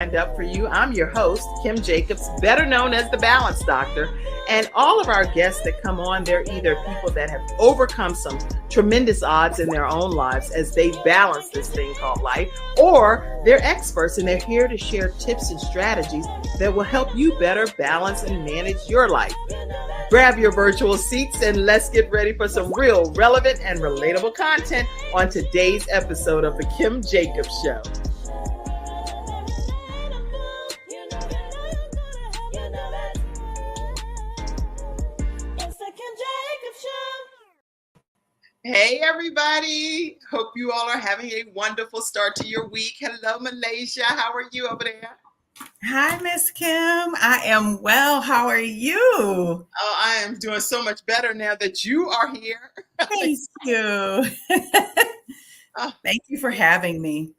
Lined up for you. I'm your host, Kim Jacobs, better known as the Balance Doctor. And all of our guests that come on, they're either people that have overcome some tremendous odds in their own lives as they balance this thing called life, or they're experts and they're here to share tips and strategies that will help you better balance and manage your life. Grab your virtual seats and let's get ready for some real relevant and relatable content on today's episode of The Kim Jacobs Show. Hey, everybody. Hope you all are having a wonderful start to your week. Hello, Malaysia. How are you over there? Hi, Miss Kim. I am well. How are you? Oh, I am doing so much better now that you are here. Thank you. Thank you for having me.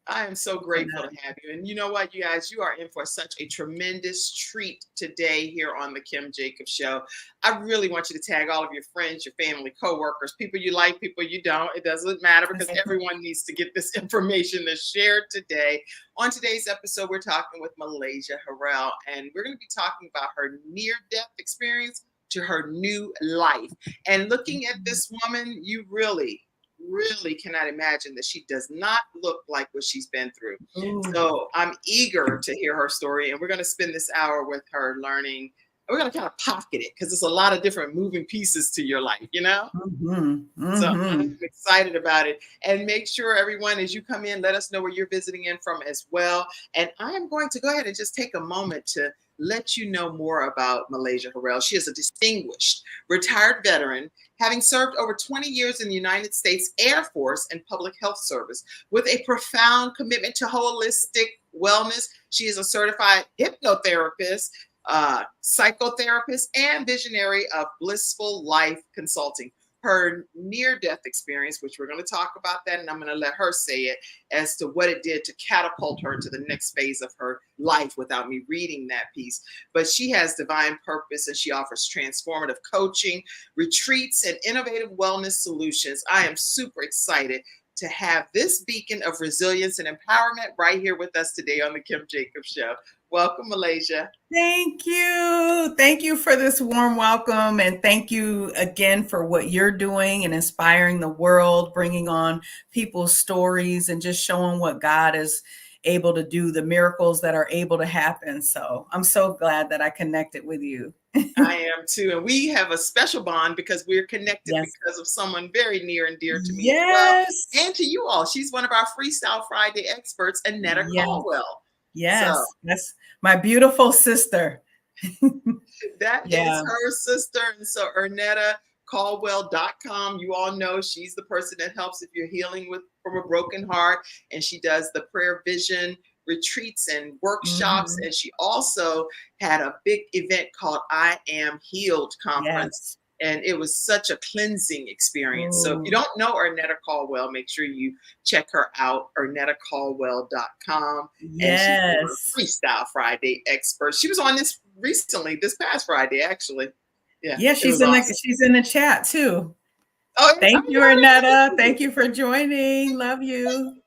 I am so grateful to have you. And you know what, you guys, you are in for such a tremendous treat today here on the Kim Jacobs Show. I really want you to tag all of your friends, your family, coworkers, people you like, people you don't. It doesn't matter because everyone needs to get this information that's shared today. On today's episode, we're talking with Malaysia Harrell, and we're going to be talking about her near-death experience to her new life. And looking at this woman, you really cannot imagine that she does not look like what she's been through. Ooh. So I'm eager to hear her story, and we're going to spend this hour with her learning. We're going to kind of pocket it because there's a lot of different moving pieces to your life, you know? So I'm excited about it. And make sure everyone, as you come in, let us know where you're visiting in from as well. And I'm going to go ahead and just take a moment to let you know more about Malaysia Harrell. She is a distinguished retired veteran, having served over 20 years in the United States Air Force and Public Health Service with a profound commitment to holistic wellness. She is a certified hypnotherapist, psychotherapist, and visionary of Blissful Life Consulting. Her near-death experience, which we're going to talk about that, and I'm going to let her say it as to what it did to catapult her to the next phase of her life without me reading that piece. But she has divine purpose, and she offers transformative coaching, retreats, and innovative wellness solutions. I am super excited to have this beacon of resilience and empowerment right here with us today on the Kim Jacobs Show. Welcome, Malaysia. Thank you. Thank you for this warm welcome. And thank you again for what you're doing and inspiring the world, bringing on people's stories and just showing what God is able to do, the miracles that are able to happen. So I'm so glad that I connected with you. I am too. And we have a special bond because we're connected because of someone very near and dear to me as well. And to you all. She's one of our Freestyle Friday experts, Annetta Caldwell. Yes, so, that's my beautiful sister. That is her sister. And so ArnettaCaldwell.com. You all know she's the person that helps if you're healing from a broken heart. And she does the prayer vision retreats and workshops. And she also had a big event called I Am Healed conference. And it was such a cleansing experience. So if you don't know Arnetta Caldwell, make sure you check her out, ArnettaCaldwell.com. And she's a Freestyle Friday expert. She was on this recently, this past Friday, actually. Yeah, she's in the chat too. Oh, thank you, Arnetta. Thank you for joining. Love you.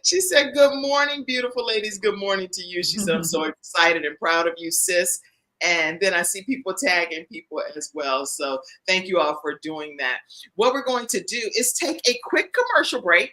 She said, good morning, beautiful ladies. Good morning to you. She said, I'm so excited and proud of you, sis. And then I see people tagging people as well. So thank you all for doing that. What we're going to do is take a quick commercial break,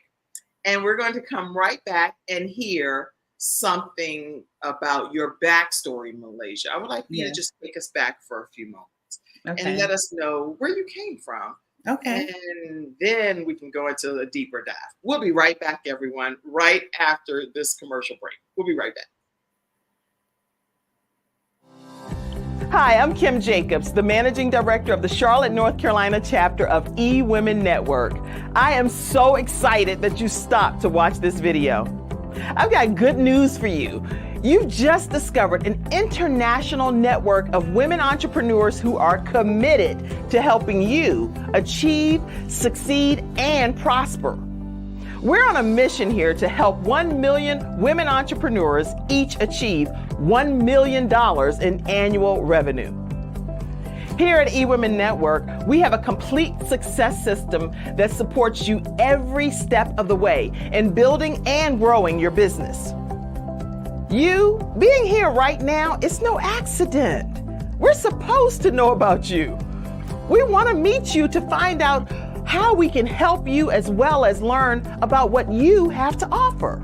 and we're going to come right back and hear something about your backstory, Malaysia. I would like you to just take us back for a few moments and let us know where you came from. Okay. And then we can go into a deeper dive. We'll be right back, everyone, right after this commercial break. We'll be right back. Hi, I'm Kim Jacobs, the Managing Director of the Charlotte, North Carolina chapter of eWomen Network. I am so excited that you stopped to watch this video. I've got good news for you. You've just discovered an international network of women entrepreneurs who are committed to helping you achieve, succeed, and prosper. We're on a mission here to help 1 million women entrepreneurs each achieve $1 million in annual revenue. Here at eWomen Network, we have a complete success system that supports you every step of the way in building and growing your business. You being here right now, it's no accident. We're supposed to know about you. We want to meet you to find out how we can help you as well as learn about what you have to offer.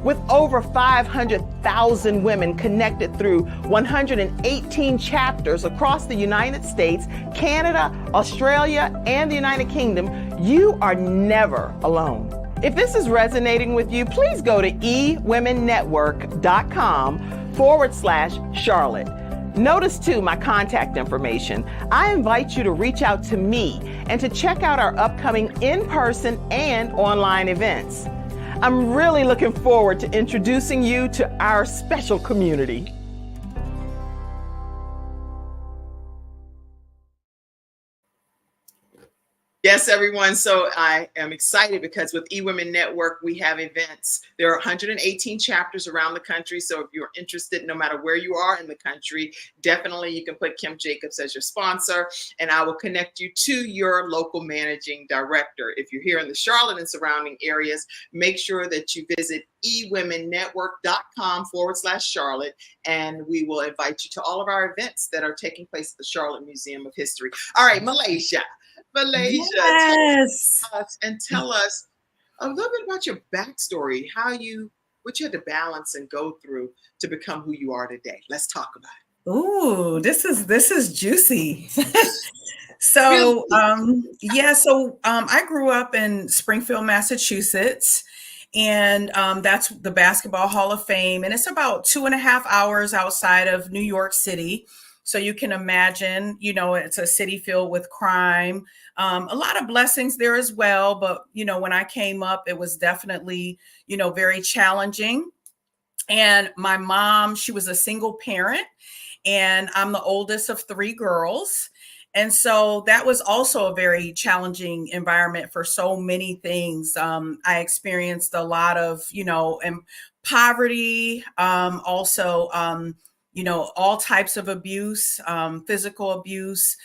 With over 500,000 women connected through 118 chapters across the United States, Canada, Australia, and the United Kingdom, you are never alone. If this is resonating with you, please go to ewomennetwork.com/Charlotte. Notice too my contact information. I invite you to reach out to me and to check out our upcoming in-person and online events. I'm really looking forward to introducing you to our special community. Yes, everyone. So I am excited because with eWomen Network, we have events. There are 118 chapters around the country. So if you're interested, no matter where you are in the country, definitely you can put Kim Jacobs as your sponsor, and I will connect you to your local managing director. If you're here in the Charlotte and surrounding areas, make sure that you visit ewomennetwork.com/Charlotte, and we will invite you to all of our events that are taking place at the Charlotte Museum of History. All right, Malaysia, Yes. tell us a little bit about your backstory, what you had to balance and go through to become who you are today. Let's talk about it. Ooh, this is juicy. So, I grew up in Springfield, Massachusetts, and that's the Basketball Hall of Fame, and it's about 2.5 hours outside of New York City. So you can imagine, it's a city filled with crime, a lot of blessings there as well. But, when I came up, it was definitely, very challenging. And my mom, she was a single parent, and I'm the oldest of 3 girls. And so that was also a very challenging environment for so many things. I experienced a lot of, poverty, also, all types of abuse, physical abuse,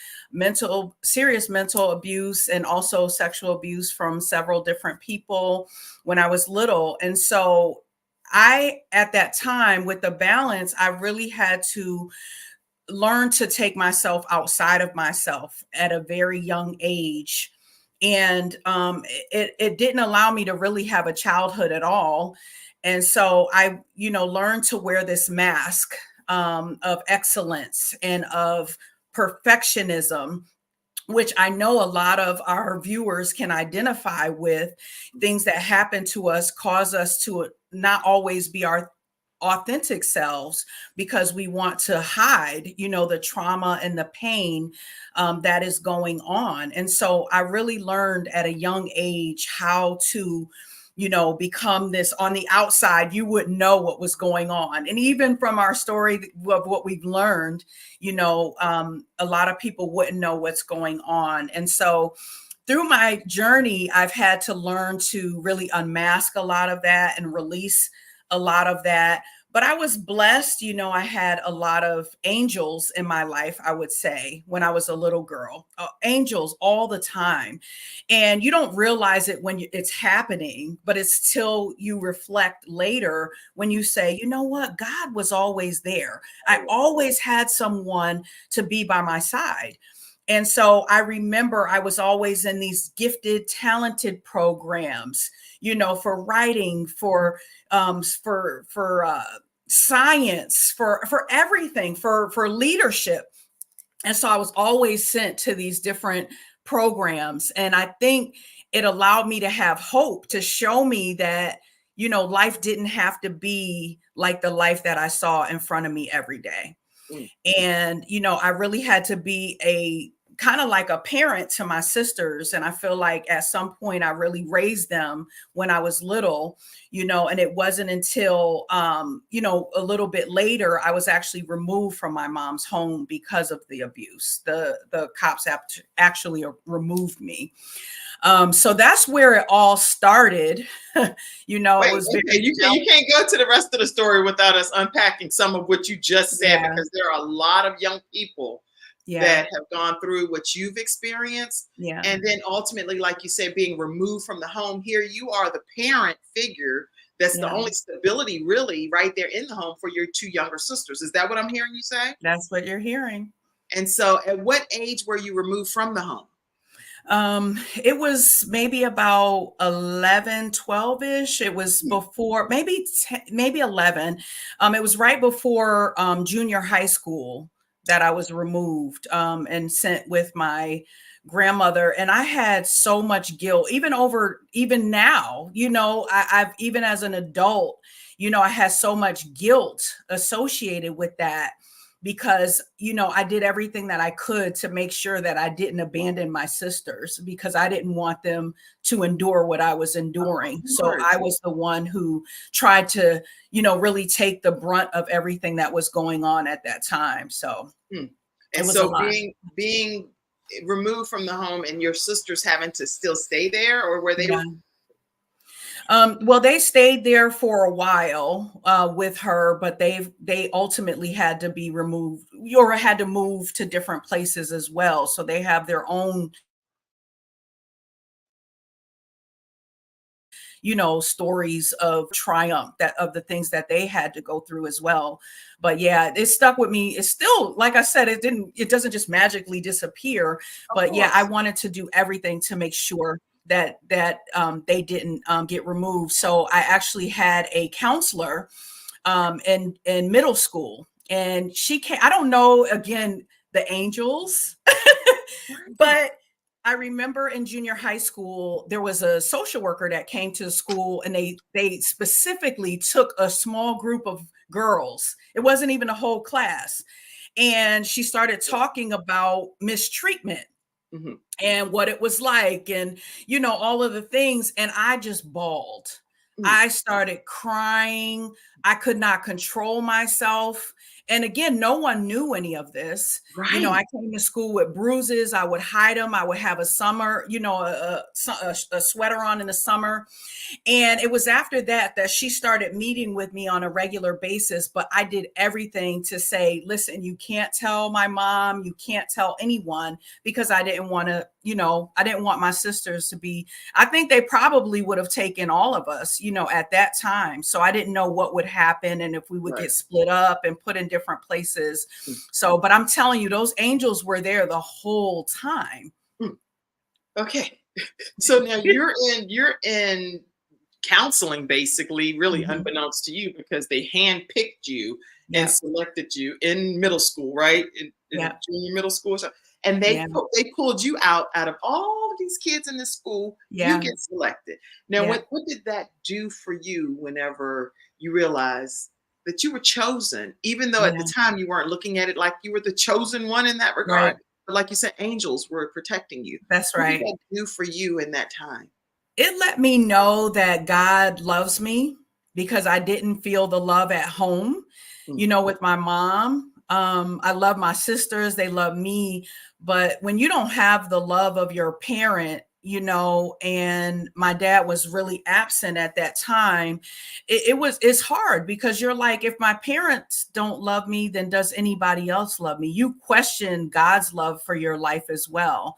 serious mental abuse, and also sexual abuse from several different people when I was little. And so at that time, with the balance, I really had to learn to take myself outside of myself at a very young age. And it didn't allow me to really have a childhood at all. And so I, learned to wear this mask of excellence and of perfectionism, which I know a lot of our viewers can identify with. Things that happen to us cause us to not always be our authentic selves because we want to hide, the trauma and the pain that is going on. And so I really learned at a young age how to become this. On the outside, you wouldn't know what was going on. And even from our story of what we've learned, a lot of people wouldn't know what's going on. And so through my journey, I've had to learn to really unmask a lot of that and release a lot of that. But I was blessed, I had a lot of angels in my life, I would say, when I was a little girl, angels all the time. And you don't realize it when it's happening, but it's till you reflect later when you say, you know what, God was always there. I always had someone to be by my side. And so I remember I was always in these gifted, talented programs, for writing, for science, for everything, for leadership. And so I was always sent to these different programs. And I think it allowed me to have hope, to show me that, life didn't have to be like the life that I saw in front of me every day. And, I really had to be a kind of like a parent to my sisters. And I feel like at some point I really raised them when I was little, and it wasn't until, a little bit later, I was actually removed from my mom's home because of the abuse. The cops actually removed me. So that's where it all started. It was very you can't go to the rest of the story without us unpacking some of what you just said, because there are a lot of young people that have gone through what you've experienced. And then ultimately, like you said, being removed from the home. Here you are, the parent figure That's the Yeah, only stability really right there in the home for your two younger sisters. Is that what I'm hearing you say? that's what you're hearing. And so at what age were you removed from the home? It was maybe about 11, 12-ish. It was Hmm. before, maybe 10, maybe 11. It was right before junior high school that I was removed and sent with my grandmother. And I had so much guilt, even now, I've, even as an adult, I had so much guilt associated with that because I did everything that I could to make sure that I didn't abandon my sisters because I didn't want them to endure what I was enduring. Of So course. I was the one who tried to really take the brunt of everything that was going on at that time. So Hmm. it And was a so lot. being removed from the home and your sisters having to still stay there, or were they? Yeah. Well, they stayed there for a while with her, but they ultimately had to be removed or had to move to different places as well. So they have their own, stories of triumph, that of the things that they had to go through as well. But yeah, it stuck with me. It's still, like I said, it doesn't just magically disappear. Of But yeah, I course. wanted to do everything to make sure that they didn't get removed. So I actually had a counselor in middle school, and she came. I don't know, again, the angels, but I remember in junior high school, there was a social worker that came to the school, and they specifically took a small group of girls. It wasn't even a whole class. And she started talking about mistreatment Mhm. and what it was like, and all of the things, and I just bawled. Mm. I started crying. I could not control myself. And again, no one knew any of this. I Right. came to school with bruises. I would hide them. I would have a summer, a sweater on in the summer. And it was after that she started meeting with me on a regular basis. But I did everything to say, listen, you can't tell my mom, you can't tell anyone, because I didn't want to, I didn't want my sisters to be, I think they probably would have taken all of us, at that time. So I didn't know what would happen and if we would Right. get split up and put in different places. Mm. So, but I'm telling you, those angels were there the whole time. Mm. Okay. So now you're in counseling, basically, really Mhm. unbeknownst to you, because they handpicked you and Yeah. selected you in middle school, right? In Yeah. junior middle school, or so. And Yeah. they pulled you out of all of these kids in this school. You Yeah. get selected. Now, Yeah. what did that do for you whenever you realized that you were chosen, even though at the Yeah. time you weren't looking at it like you were the chosen one in that regard? Right. But like you said, angels were protecting you. That's What did right. that do for you in that time? It let me know that God loves me because I didn't feel the love at home, Mm. with my mom. I love my sisters, they love me. But when you don't have the love of your parent, and my dad was really absent at that time, it's hard because you're like, if my parents don't love me, then does anybody else love me? You question God's love for your life as well.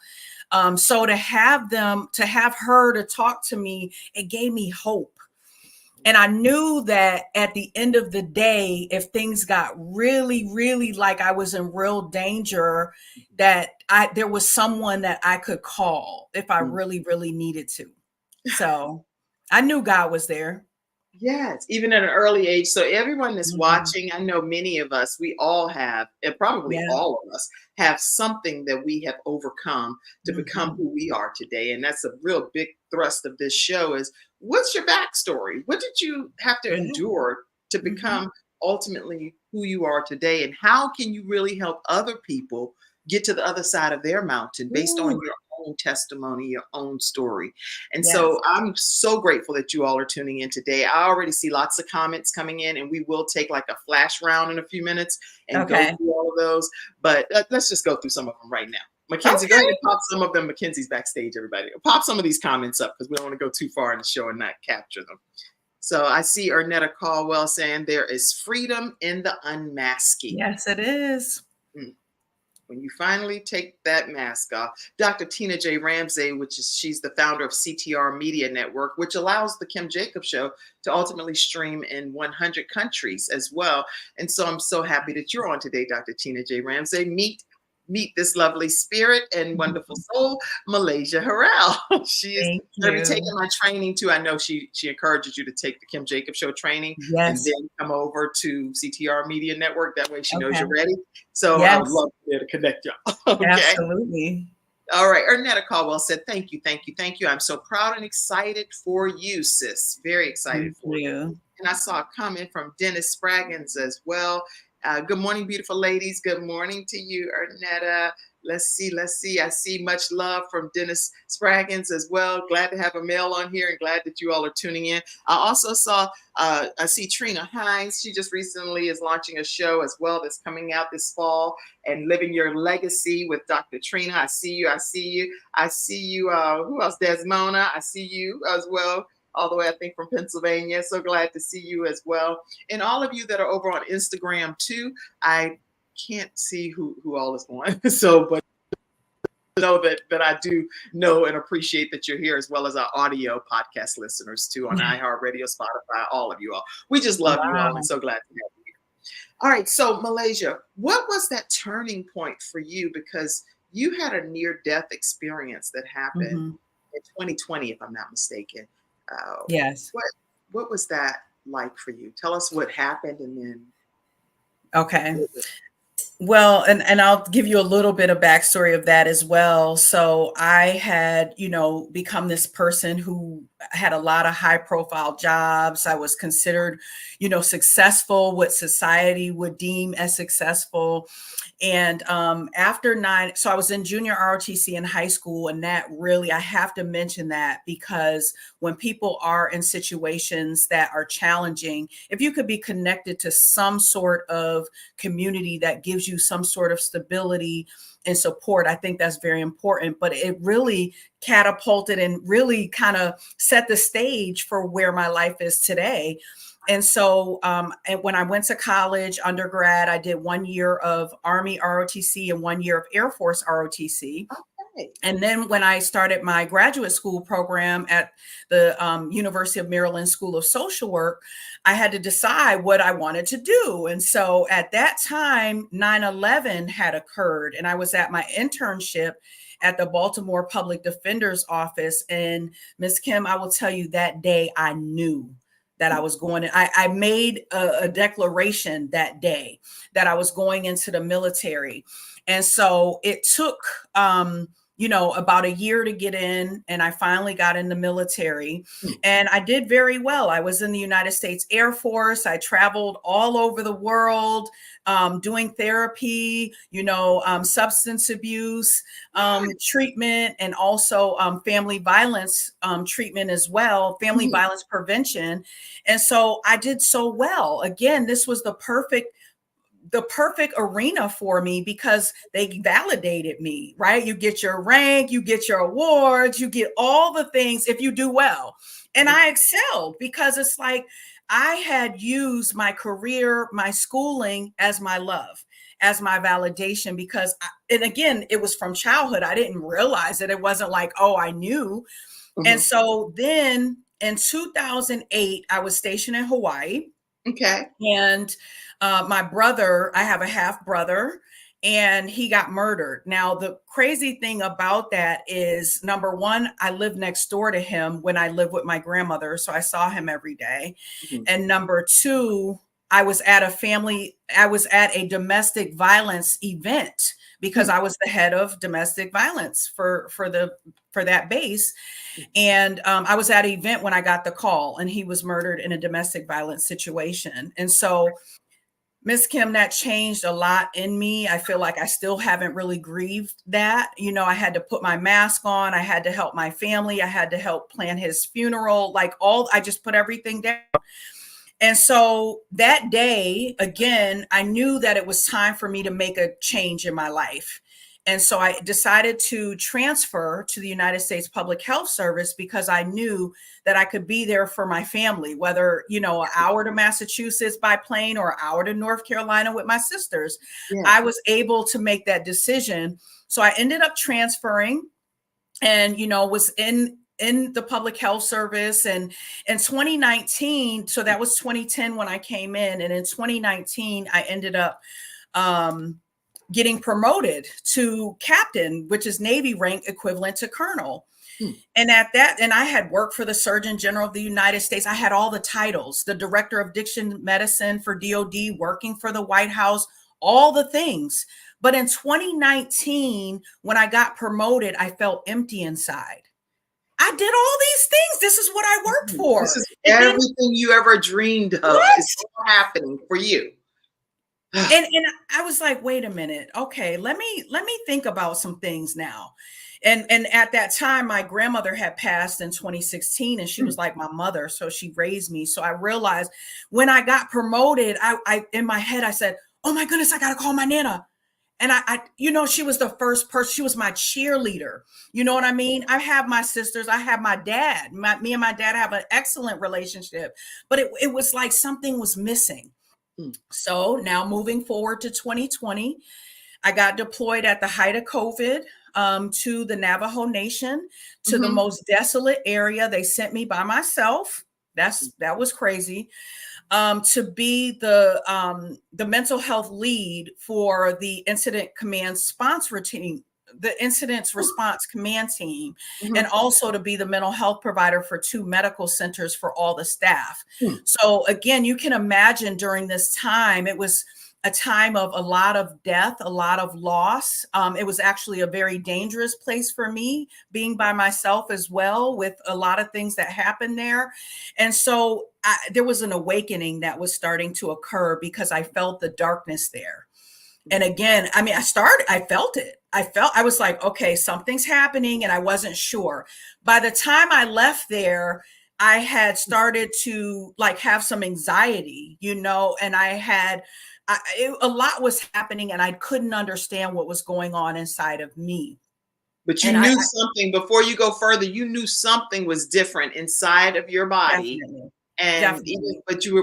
So to have her to talk to me, it gave me hope. And I knew that at the end of the day, if things got really, really like I was in real danger, that there was someone that I could call if I Mm. really, really needed to. So I knew God was there. Yes, even at an early age. So everyone that's Mhm. watching, I know many of us, we all have, and probably Yeah. all of us have something that we have overcome to become Mhm. who we are today. And that's a real big thrust of this show is, what's your backstory? What did you have to Yeah. endure to Mhm. become ultimately who you are today? And how can you really help other people get to the other side of their mountain based on Ooh, your own testimony, your own story? And so yes. I'm so grateful that you all are tuning in today. I already see lots of comments coming in, and we will take like a flash round in a few minutes and go Okay. through all of those. But let's just go through some of them right now. Mackenzie, go ahead Okay. and pop some of them. Mackenzie's backstage, everybody. Pop some of these comments up because we don't want to go too far in the show and not capture them. So I see Ernetta Caldwell saying there is freedom in the unmasking. Yes, it is. Mm. when you finally take that mask off. Dr. Tina J. Ramsey, she's the founder of CTR Media Network, which allows the Kim Jacobs Show to ultimately stream in 100 countries as well. And so I'm so happy that you're on today, Dr. Tina J. Ramsey. Meet this lovely spirit and wonderful soul, Malaysia Harrell. She is Thank going to be you. taking my training too. I know she encourages you to take the Kim Jacobs Show training and Yes. then come over to CTR Media Network. That way she knows Okay. you're ready. So I Yes. would love to be able to connect y'all. Okay. Absolutely. All right. Ernetta Caldwell said, thank you. I'm so proud and excited for you, sis. Very excited for you. And I saw a comment from Dennis Spraggins as well. Good morning, beautiful ladies. Good morning to you, Ernetta. Let's see. I see much love from Dennis Spraggins as well. Glad to have a male on here and glad that you all are tuning in. I also saw, I see Trina Hines. She just recently is launching a show as well that's coming out this fall, and Living Your Legacy with Dr. Trina. I see you. Who else? Desmona. I see you as well, all the way, I think, from Pennsylvania. So glad to see you as well. And all of you that are over on Instagram too. I can't see who all is on. So, but know that I do know and appreciate that you're here, as well as our audio podcast listeners too on iHeartRadio, Spotify, all of you all. We just love you all and so glad to have you here. All right. So Malaysia, what was that turning point for you? Because you had a near-death experience that happened in 2020, if I'm not mistaken. Yes. What was that like for you? Tell us what happened and then. Okay. Well, and I'll give you a little bit of backstory of that as well. So I had, become this person who had a lot of high profile jobs. I was considered, successful, what society would deem as successful. And so I was in junior ROTC in high school. And that really, I have to mention that, because when people are in situations that are challenging, if you could be connected to some sort of community that gives you some sort of stability and support, I think that's very important. But it really catapulted and really kind of set the stage for where my life is today. And so and when I went to college, undergrad, I did 1 year of Army ROTC and 1 year of Air Force ROTC. Okay. And then when I started my graduate school program at the University of Maryland School of Social Work, I had to decide what I wanted to do. And so at that time, 9/11 had occurred, and I was at my internship at the Baltimore Public Defender's Office. And Ms. Kim, I will tell you, that day I knew that I was going to, I made a declaration that day that I was going into the military. And so it took, about a year to get in, and I finally got in the military, and I did very well. I was in the United States Air Force. I traveled all over the world, doing therapy, substance abuse treatment, and also family violence treatment as well, family violence prevention. And so I did so well. Again, this was the perfect arena for me, because they validated me, right? You get your rank, you get your awards, you get all the things if you do well. And I excelled, because it's like I had used my career, my schooling as my love, as my validation, because and again, it was from childhood. I didn't realize it. It wasn't like, oh, I knew. And so then in 2008, I was stationed in Hawaii. Okay. And my brother, I have a half brother, and he got murdered. Now, the crazy thing about that is, number one, I lived next door to him when I lived with my grandmother, so I saw him every day. And number two, I was at a domestic violence event, because I was the head of domestic violence for that base. And I was at an event when I got the call, and he was murdered in a domestic violence situation. And so, Miss Kim, that changed a lot in me. I feel like I still haven't really grieved that. I had to put my mask on. I had to help my family. I had to help plan his funeral. I just put everything down. And so that day, again, I knew that it was time for me to make a change in my life. And so I decided to transfer to the United States Public Health Service because I knew that I could be there for my family, whether, an hour to Massachusetts by plane or an hour to North Carolina with my sisters. Yeah. I was able to make that decision. So I ended up transferring and, was in the public health service. And in 2019, so that was 2010 when I came in. And in 2019, I ended up getting promoted to captain, which is Navy rank equivalent to colonel. And and I had worked for the Surgeon General of the United States. I had all the titles, the Director of Addiction Medicine for DOD, working for the White House, all the things. But in 2019, when I got promoted, I felt empty inside. I did all these things. This is what I worked for. This is everything you ever dreamed of is all happening for you. And I was like, wait a minute. Okay, let me think about some things now. And at that time, my grandmother had passed in 2016, and she was like my mother. So she raised me. So I realized when I got promoted, I in my head, I said, oh my goodness, I got to call my Nana. And I she was the first person. She was my cheerleader. You know what I mean? I have my sisters. I have my dad. Me and my dad have an excellent relationship. But it was like something was missing. So now moving forward to 2020, I got deployed at the height of COVID to the Navajo Nation, to the most desolate area. They sent me by myself. That was crazy. To be the mental health lead for the incident command sponsor team, the incidents response command team, and also to be the mental health provider for 2 medical centers for all the staff. So again, you can imagine during this time, it was a time of a lot of death, a lot of loss. It was actually a very dangerous place for me, being by myself as well, with a lot of things that happened there. And so there was an awakening that was starting to occur because I felt the darkness there. And again, I felt it. I was like, okay, something's happening, and I wasn't sure. By the time I left there, I had started to have some anxiety, and a lot was happening, and I couldn't understand what was going on inside of me. But you knew something before you go further. You knew something was different inside of your body. Definitely. And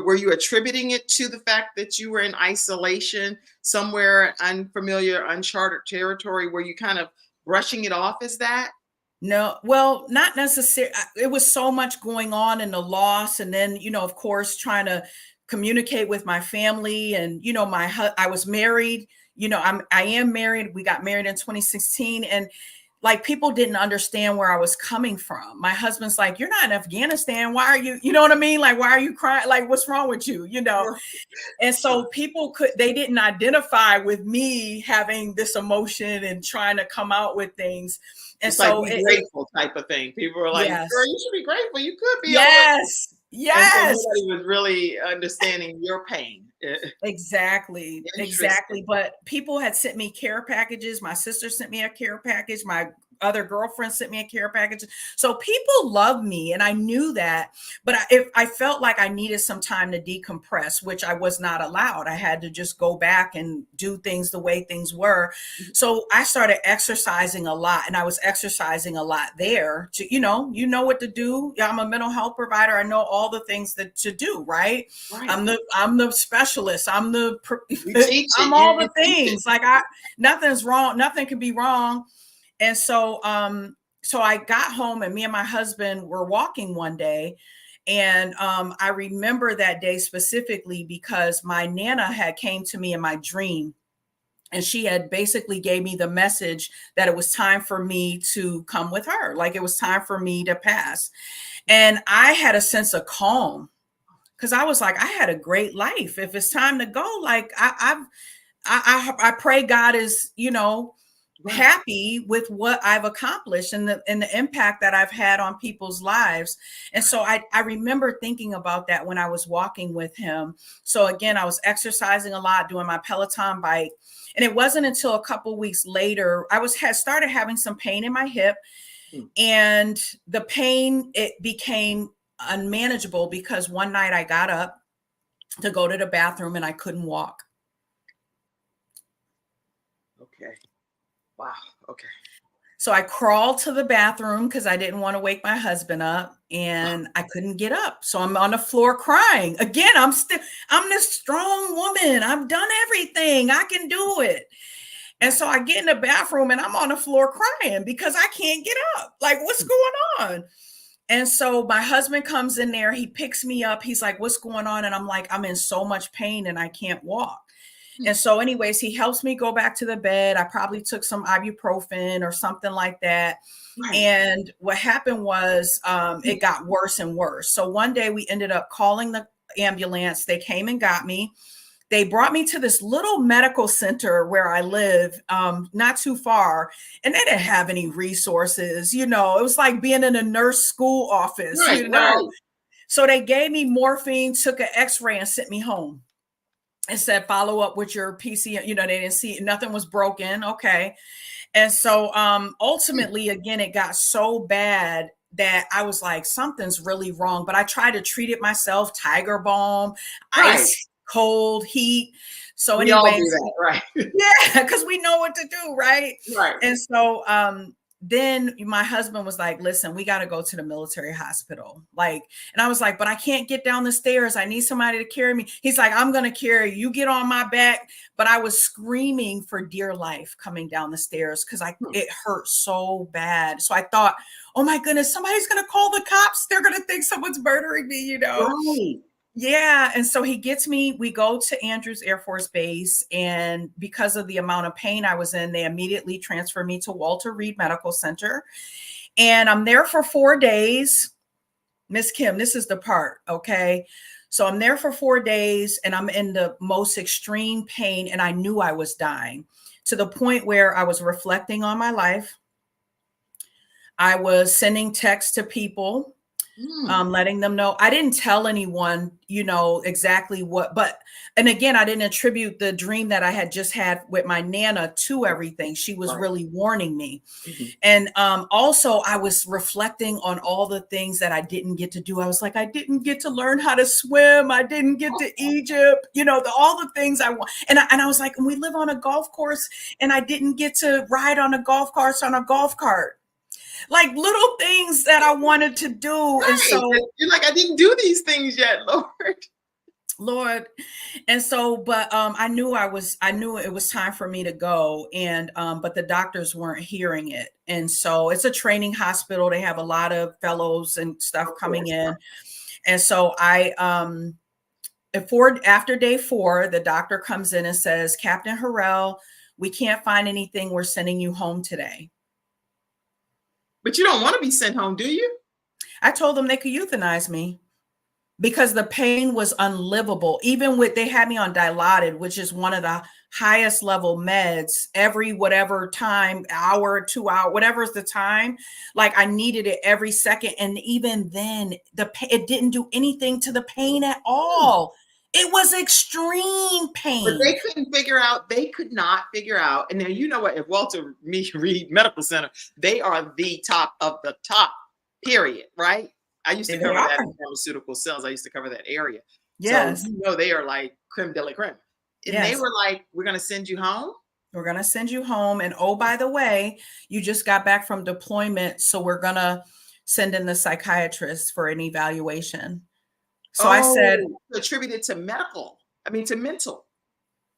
were you attributing it to the fact that you were in isolation, somewhere unfamiliar, uncharted territory? Were you kind of brushing it off as that? No, well, not necessarily. It was so much going on in the loss, and then of course, trying to communicate with my family, and I was married. I am married. We got married in 2016, and people didn't understand where I was coming from. My husband's like, "You're not in Afghanistan. Why are you? You know what I mean? Why are you crying? What's wrong with you? And so they didn't identify with me having this emotion and trying to come out with things. And it's so be grateful type of thing. People were like, yes. "Girl, you should be grateful. You could be." Yes. Yes. And so nobody was really understanding your pain. Exactly. But people had sent me care packages. My sister sent me a care package. My other girlfriend sent me a care package. So people love me, and I knew that. But I felt like I needed some time to decompress, which I was not allowed. I had to just go back and do things the way things were. So I started exercising a lot, and I was exercising a lot there to, you know what to do. I'm a mental health provider. I know all the things to do, right? I'm the specialist. I'm all the things. Nothing's wrong. Nothing can be wrong. And so, so I got home, and me and my husband were walking one day. And I remember that day specifically because my Nana had came to me in my dream, and she had basically gave me the message that it was time for me to come with her. It was time for me to pass. And I had a sense of calm, because I was like, I had a great life. If it's time to go, I pray God is, happy with what I've accomplished and the impact that I've had on people's lives. And so I remember thinking about that when I was walking with him. So again, I was exercising a lot, doing my Peloton bike. And it wasn't until a couple weeks later, had started having some pain in my hip, and the pain, it became unmanageable because one night I got up to go to the bathroom and I couldn't walk. Okay. Wow. Okay. So I crawled to the bathroom because I didn't want to wake my husband up, and I couldn't get up. So I'm on the floor crying. Again, I'm this strong woman. I've done everything. I can do it. And so I get in the bathroom and I'm on the floor crying because I can't get up. Like, what's going on? And so my husband comes in there. He picks me up. He's like, what's going on? And I'm like, I'm in so much pain and I can't walk. And so anyways, he helps me go back to the bed. I probably took some ibuprofen or something like that. Right. And what happened was it got worse and worse. So one day we ended up calling the ambulance. They came and got me. They brought me to this little medical center where I live, not too far, and they didn't have any resources. You know, it was like being in a nurse school office, Right, you know. right. So they gave me morphine, took an x-ray and sent me home and said, follow up with your PC. You know, they didn't see, nothing was broken. Okay. And so ultimately, again, it got so bad that I was like, something's really wrong. But I tried to treat it myself, Tiger Balm, Right. ice, cold, heat. So We all do anyways, that, right? yeah, because we know what to do, right? Right. And so then my husband was like, listen, we got to go to the military hospital. Like, and I was like, but I can't get down the stairs. I need somebody to carry me. He's like, I'm going to carry you. You get on my back. But I was screaming for dear life coming down the stairs because it hurt so bad. So I thought, oh my goodness, somebody's going to call the cops. They're going to think someone's murdering me, you know? Right. Yeah. And so he gets me, we go to Andrews Air Force Base. And because of the amount of pain I was in, they immediately transferred me to Walter Reed Medical Center. And I'm there for 4 days. Miss Kim, this is the part. Okay. So I'm there for 4 days and I'm in the most extreme pain. And I knew I was dying to the point where I was reflecting on my life. I was sending texts to people. Letting them know. I didn't tell anyone, you know, exactly what, and again, I didn't attribute the dream that I had just had with my Nana to everything. She was really warning me. And also I was reflecting on all the things that I didn't get to do. I was like, I didn't get to learn how to swim. I didn't get to Egypt, you know, all the things I want. And I was like, and we live on a golf course and I didn't get to ride on a golf course on a golf cart. Like little things that I wanted to do. Right. And so you're like, I didn't do these things yet, Lord. And so, but I knew it was time for me to go. And but the doctors weren't hearing it. And so it's a training hospital. They have a lot of fellows and stuff coming in. And so after day 4, the doctor comes in and says, Captain Harrell, we can't find anything. We're sending you home today. But you don't want to be sent home, do you? I told them they could euthanize me because the pain was unlivable. Even they had me on Dilaudid, which is one of the highest level meds every whatever time, hour, 2 hour, whatever is the time. Like I needed it every second. And even then it didn't do anything to the pain at all. It was extreme pain. But they could not figure out. And then you know what? At Walter Reed Medical Center, they are the top of the top, period, right? I used to cover that in pharmaceutical sales. I used to cover that area. Yes. So you know they are like creme de la creme. And they were like, we're going to send you home? We're going to send you home. And oh, by the way, you just got back from deployment. So we're going to send in the psychiatrist for an evaluation. So I said, attributed to mental.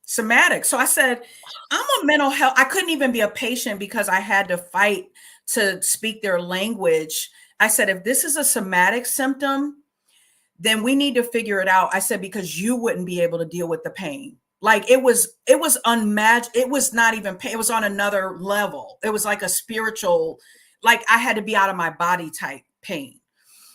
Somatic. So I said, I'm a mental health. I couldn't even be a patient because I had to fight to speak their language. I said, if this is a somatic symptom, then we need to figure it out. I said, because you wouldn't be able to deal with the pain. Like it was unmatched. It was not even pain. It was on another level. It was like a spiritual, like I had to be out of my body type pain.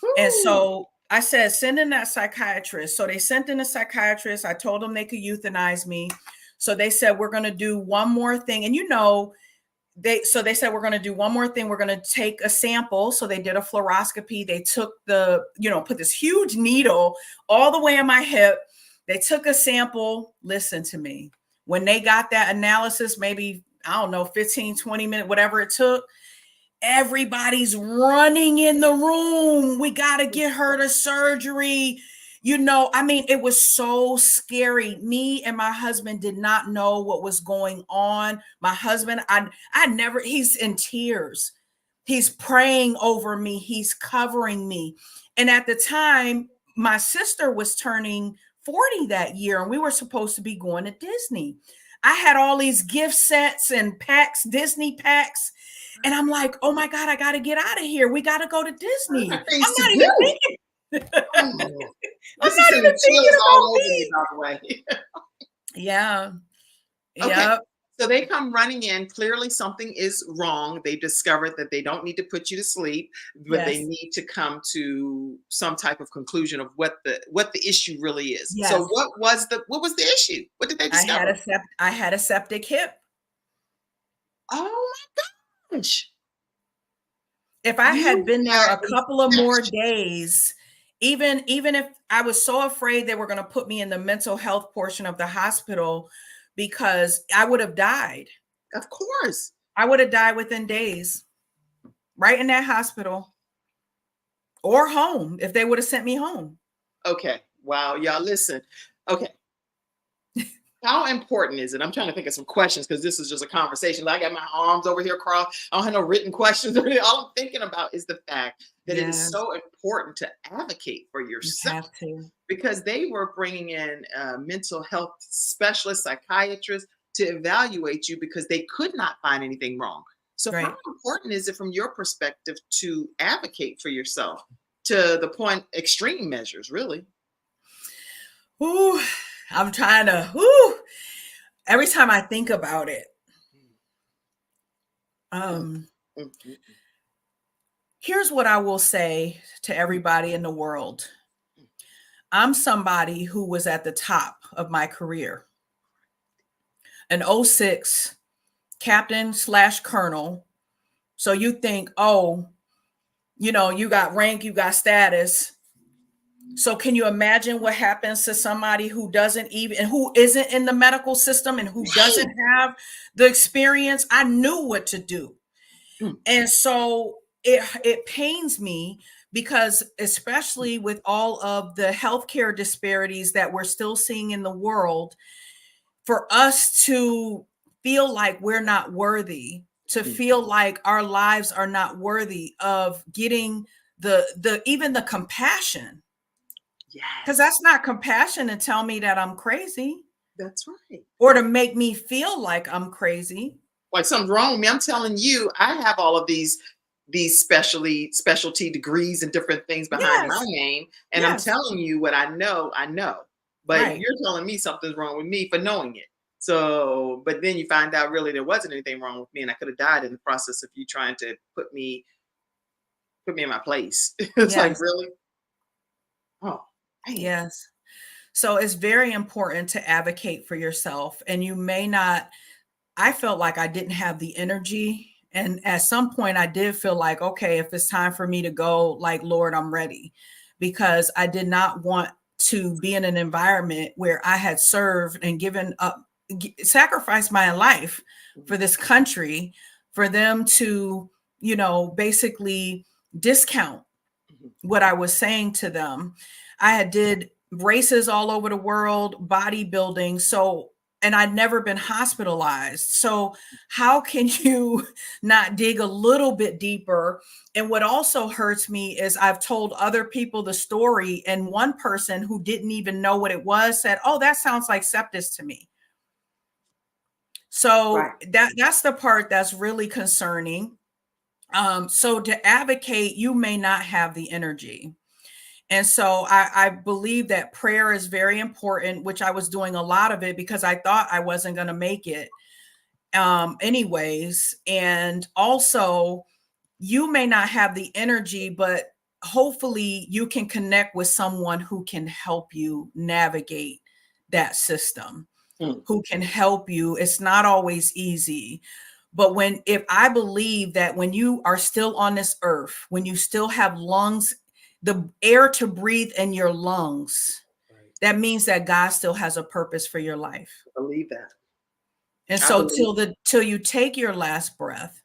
Ooh. And so I said, send in that psychiatrist. So they sent in a psychiatrist. I told them they could euthanize me. So they said, we're going to do one more thing. And, you know, they said, we're going to do one more thing. We're going to take a sample. So they did a fluoroscopy. They took put this huge needle all the way in my hip. They took a sample. Listen to me. When they got that analysis, maybe, I don't know, 15, 20 minutes, whatever it took, everybody's running in the room. We got to get her to surgery. I mean, it was so scary. Me and my husband did not know what was going on. My husband, he's in tears. He's praying over me. He's covering me. And at the time, my sister was turning 40 that year, and we were supposed to be going to Disney. I had all these gift sets and packs, Disney packs. And I'm like, oh my God, I got to get out of here. We got to go to Disney. Things I'm to not do. even thinking. Oh, I'm this is not even sending thinking chills about all over me. me, by the way. Yeah. Okay. Yep. So they come running in. Clearly, something is wrong. They discovered that they don't need to put you to sleep, but they Yes. need to come to some type of conclusion of what the issue really is. Yes. So what was the issue? What did they discover? I had a septic hip. Oh my gosh! If I had You been there had a couple of more days, even if I was so afraid they were going to put me in the mental health portion of the hospital, because I would have died. Of course. I would have died within days, right in that hospital or home, if they would have sent me home. Okay. Wow. Y'all listen. Okay. How important is it? I'm trying to think of some questions because this is just a conversation. I got my arms over here crossed. I don't have no written questions. All I'm thinking about is the fact that it is so important to advocate for yourself. You have to. Because they were bringing in mental health specialists, psychiatrists to evaluate you because they could not find anything wrong. So how important is it from your perspective to advocate for yourself to the point extreme measures, really? Ooh, I'm trying to, every time I think about it, here's what I will say to everybody in the world. I'm somebody who was at the top of my career. An 06 captain/colonel. So you think, you got rank, you got status. So can you imagine what happens to somebody who isn't in the medical system and who doesn't have the experience? I knew what to do. And so it pains me because, especially with all of the healthcare disparities that we're still seeing in the world, for us to feel like we're not worthy, to feel like our lives are not worthy of getting even the compassion. Because that's not compassion to tell me that I'm crazy. That's right. Or to make me feel like I'm crazy. Like something's wrong with me. I'm telling you, I have all of these specialty degrees and different things behind my name. And I'm telling you what I know. But you're telling me something's wrong with me for knowing it. So, but then you find out really there wasn't anything wrong with me, and I could have died in the process of you trying to put me in my place. It's like, really? Oh. Yes. So it's very important to advocate for yourself. And you may not, I felt like I didn't have the energy. And at some point I did feel like, okay, if it's time for me to go, like, Lord, I'm ready, because I did not want to be in an environment where I had served and given up, sacrificed my life for this country, for them to, basically discount what I was saying to them. I did races all over the world, bodybuilding. So, and I'd never been hospitalized. So how can you not dig a little bit deeper? And what also hurts me is I've told other people the story, and one person who didn't even know what it was said, "Oh, that sounds like sepsis to me." So that's the part that's really concerning. So to advocate, you may not have the energy. And so I believe that prayer is very important, which I was doing a lot of it because I thought I wasn't going to make it anyways. And also, you may not have the energy, but hopefully you can connect with someone who can help you navigate that system, who can help you. It's not always easy. But if I believe that when you are still on this earth, when you still have lungs, the air to breathe in your lungs, that means that God still has a purpose for your life. I believe that. And so till you take your last breath,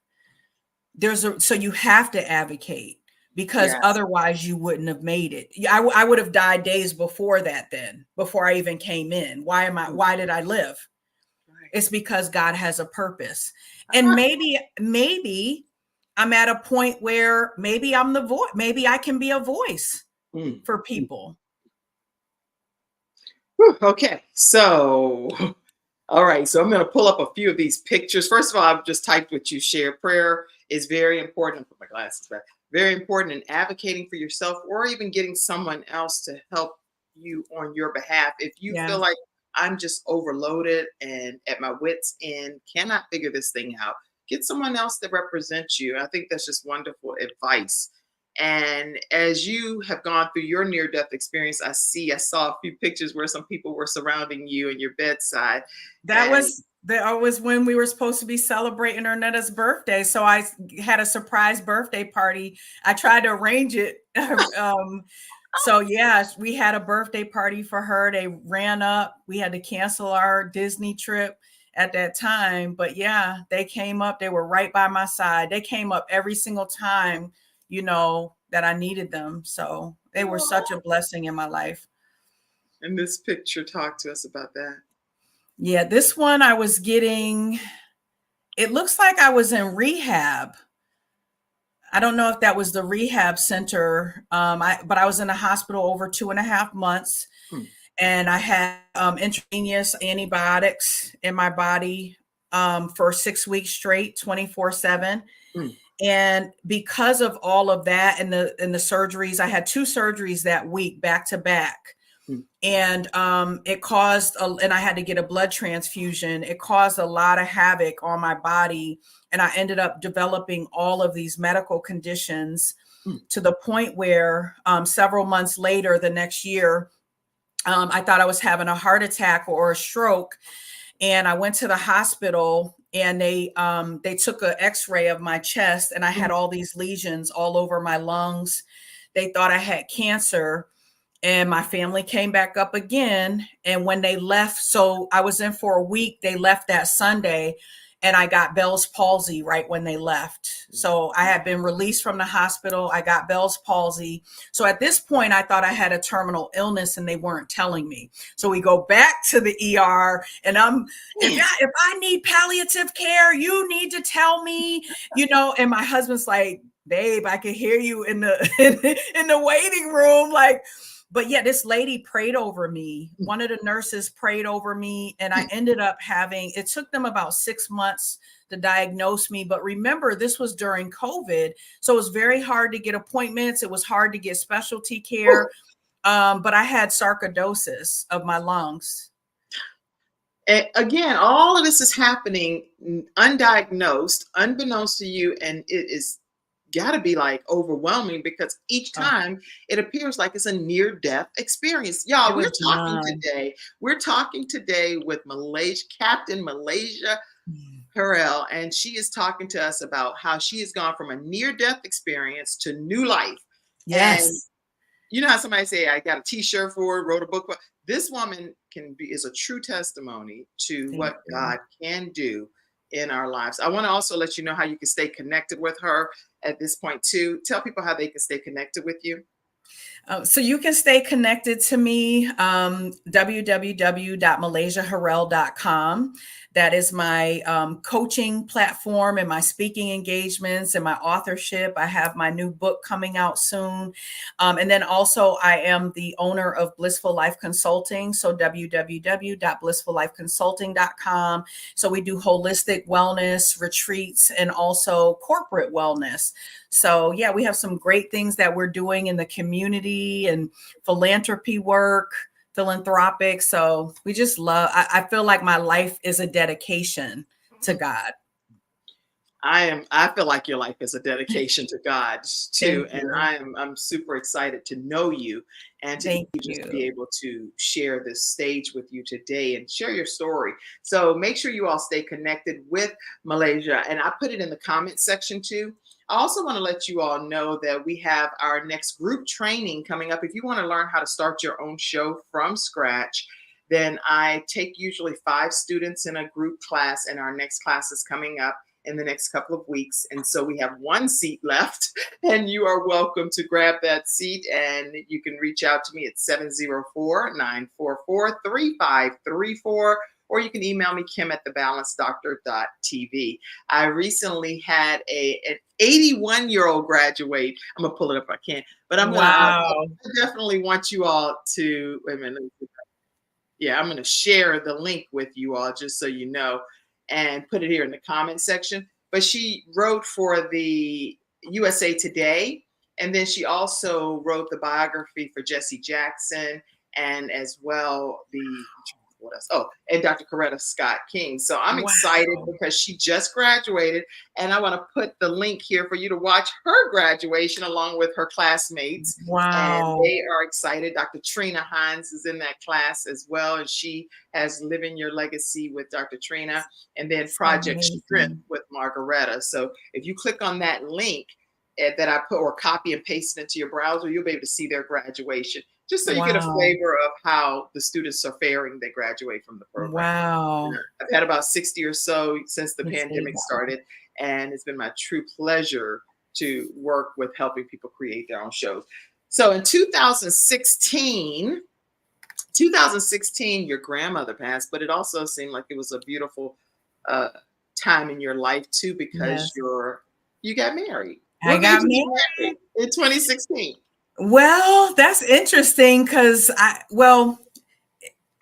so you have to advocate, because Yes. otherwise you wouldn't have made it. I would have died days before that, then, before I even came in. Why did I live? Right. It's because God has a purpose. And maybe I'm at a point where maybe I'm the voice. Maybe I can be a voice for people. Okay. So, all right. So I'm going to pull up a few of these pictures. First of all, I've just typed what you shared. Prayer is very important. I'll put my glasses back. Very important in advocating for yourself or even getting someone else to help you on your behalf. If you feel Yeah. like I'm just overloaded and at my wits' end, cannot figure this thing out, get someone else that represents you. I think that's just wonderful advice. And as you have gone through your near-death experience, I saw a few pictures where some people were surrounding you in your bedside. That And was when we were supposed to be celebrating Ernetta's birthday. So I had a surprise birthday party. I tried to arrange it. So yeah, we had a birthday party for her. They ran up. We had to cancel our Disney trip at that time. But yeah, they came up. They were right by my side. They came up every single time, that I needed them. So they were such a blessing in my life. and this picture, talk to us about that. Yeah, this one I was getting, it looks like I was in rehab. I don't know if that was the rehab center, but I was in a hospital over 2.5 months, and I had intravenous antibiotics in my body for 6 weeks straight, 24/7. And because of all of that and the surgeries, I had 2 surgeries that week back to back. And it caused, and I had to get a blood transfusion. It caused a lot of havoc on my body. And I ended up developing all of these medical conditions to the point where several months later, the next year, I thought I was having a heart attack or a stroke. And I went to the hospital and they took an x-ray of my chest, and I had all these lesions all over my lungs. They thought I had cancer. And my family came back up again. And when they left, so I was in for a week, they left that Sunday, and I got Bell's palsy right when they left. So I had been released from the hospital. I got Bell's palsy. So at this point, I thought I had a terminal illness and they weren't telling me. So we go back to the ER, and if I need palliative care, you need to tell me, and my husband's like, babe, I can hear you in the in the waiting room. But yeah, this lady prayed over me. One of the nurses prayed over me, and I ended up it took them about 6 months to diagnose me. But remember, this was during COVID. So it was very hard to get appointments. It was hard to get specialty care. But I had sarcoidosis of my lungs. And again, all of this is happening undiagnosed, unbeknownst to you, and it is got to be like overwhelming because each time it appears like it's a near-death experience. Y'all, we're talking today with Captain Malaysia Harrell, and she is talking to us about how she has gone from a near-death experience to new life. Yes. And you know how somebody say, I got a t-shirt for it, wrote a book for it. This woman is a true testimony to what God can do in our lives. I want to also let you know how you can stay connected with her at this point too. Tell people how they can stay connected with you. So you can stay connected to me, www.malaysiaharrell.com. That is my coaching platform and my speaking engagements and my authorship. I have my new book coming out soon. And then also I am the owner of Blissful Life Consulting. So www.blissfullifeconsulting.com. So we do holistic wellness retreats and also corporate wellness. So yeah, we have some great things that we're doing in the community and philanthropy work, philanthropic. So we just I feel like my life is a dedication to God. I feel like your life is a dedication to God too. And I'm super excited to know you and to just be able to share this stage with you today and share your story. So make sure you all stay connected with Malaysia. And I put it in the comment section too. I also want to let you all know that we have our next group training coming up. If you want to learn how to start your own show from scratch, then I take usually 5 students in a group class, and our next class is coming up. in the next couple of weeks. And so we have one seat left, and you are welcome to grab that seat. And you can reach out to me at 704-944-3534, or you can email me, kim@thebalancedoctor.tv. I recently had an 81-year-old graduate. I'm going to pull it up if I can, but I'm going to, I definitely want you all to, wait a minute. Yeah, I'm going to share the link with you all just so you know, and put it here in the comment section. But she wrote for the USA Today, and then she also wrote the biography for Jesse Jackson, and as well what else? Oh, and Dr. Coretta Scott King. So I'm excited because she just graduated, and I want to put the link here for you to watch her graduation along with her classmates. Wow. And they are excited. Dr. Trina Hines is in that class as well, and she has Living Your Legacy with Dr. Trina, and then Project Strength with Margaretta. So if you click on that link that I put, or copy and paste it into your browser, you'll be able to see their graduation, just so you get a flavor of how the students are faring that graduate from the program. Wow. I've had about 60 or so since the pandemic started, and it's been my true pleasure to work with helping people create their own shows. So in 2016, your grandmother passed, but it also seemed like it was a beautiful time in your life too, because you got married. I got married in 2016. Well, that's interesting because I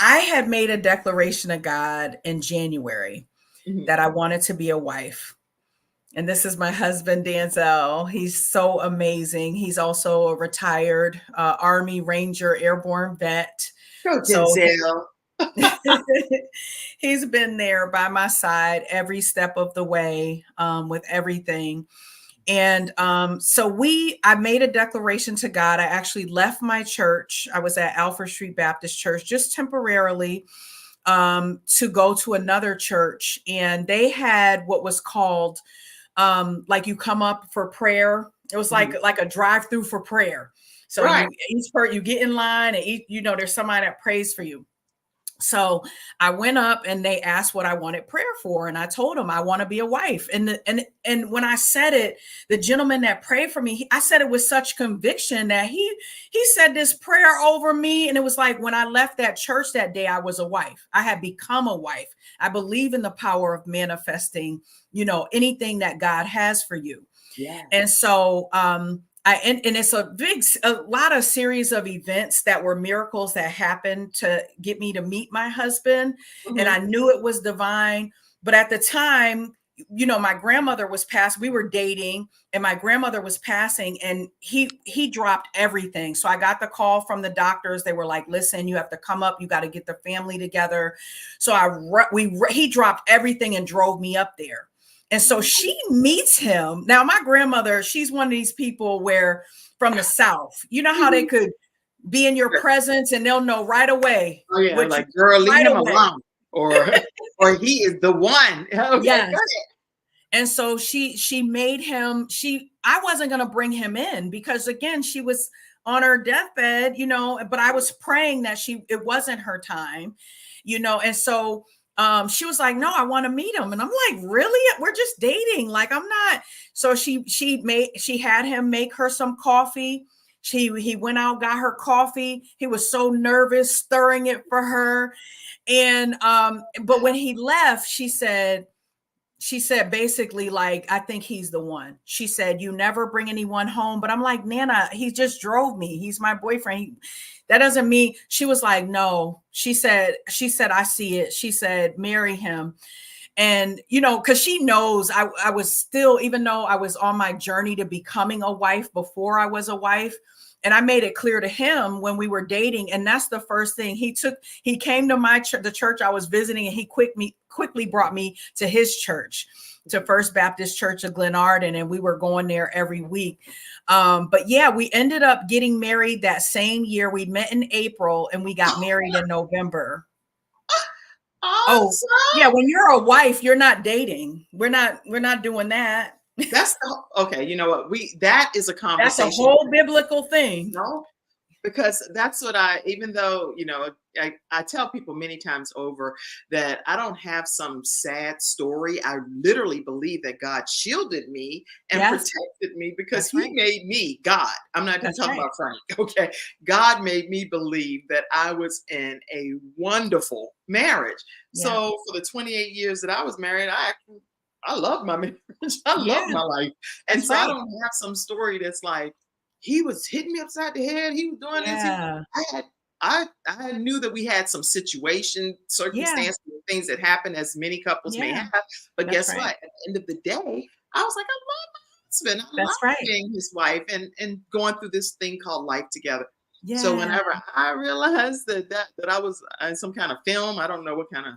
had made a declaration to God in January that I wanted to be a wife. And this is my husband, Danzel. He's so amazing. He's also a retired Army Ranger Airborne vet. Go, Danzel. He's been there by my side every step of the way with everything. And so I made a declaration to God. I actually left my church. I was at Alfred Street Baptist Church just temporarily to go to another church. And they had what was called like you come up for prayer. It was like a drive-through for prayer. So you get in line, and there's somebody that prays for you. So I went up and they asked what I wanted prayer for. And I told them I want to be a wife. And when I said it, the gentleman that prayed for me, I said it with such conviction that he said this prayer over me. And it was like when I left that church that day, I was a wife. I had become a wife. I believe in the power of manifesting, anything that God has for you. Yeah. And so and it's a lot of series of events that were miracles that happened to get me to meet my husband. And I knew it was divine. But at the time, my grandmother was passed. We were dating and my grandmother was passing, and he dropped everything. So I got the call from the doctors. They were like, listen, you have to come up. You got to get the family together. So he dropped everything and drove me up there. And so she meets him. Now, my grandmother, she's one of these people where from the South, you know how they could be in your presence and they'll know right away. Oh, yeah. Like, girl, leave him alone. Or he is the one. Okay, yes. And so she made him, I wasn't going to bring him in because, again, she was on her deathbed, but I was praying that it wasn't her time, and so she was like, no, I want to meet him. And I'm like, really? We're just dating. Like, I'm not. So she had him make her some coffee. He went out, got her coffee. He was so nervous, stirring it for her. And, but when he left, she said basically, like, I think he's the one. She said, you never bring anyone home. But I'm like, Nana, he just drove me. He's my boyfriend. That doesn't mean. She was like, no. She said, I see it. She said, marry him. And, because she knows I was still, even though I was on my journey to becoming a wife before I was a wife. And I made it clear to him when we were dating. And that's the first thing he came to my church, the church I was visiting, and he quickly brought me to his church, to First Baptist Church of Glenarden. And we were going there every week. But yeah, we ended up getting married that same year. We met in April and we got married in November. Awesome. Oh, yeah. When you're a wife, you're not dating. We're not doing that. That's okay. You know what? That is a conversation. That's a whole biblical thing. No, because that's what even though, I tell people many times over that I don't have some sad story. I literally believe that God shielded me and Yes, protected me because that's he right. made me God. I'm not even That's talking right. about Frank. Okay. God made me believe that I was in a wonderful marriage. Yeah. So for the 28 years that I was married, I love my marriage. I love Yeah, my life. And that's so I right. don't have some story that's like, he was hitting me upside the head. He was doing this. Yeah. I had, I knew that we had some Yeah. circumstances, things that happen as many couples may Yeah. have. But That's guess what? right. At the end of the day, I was like, I love my husband. I love That's right. being his wife and going through this thing called life together. So Yeah. whenever I realized that I was in some kind of film, I don't know what kind of,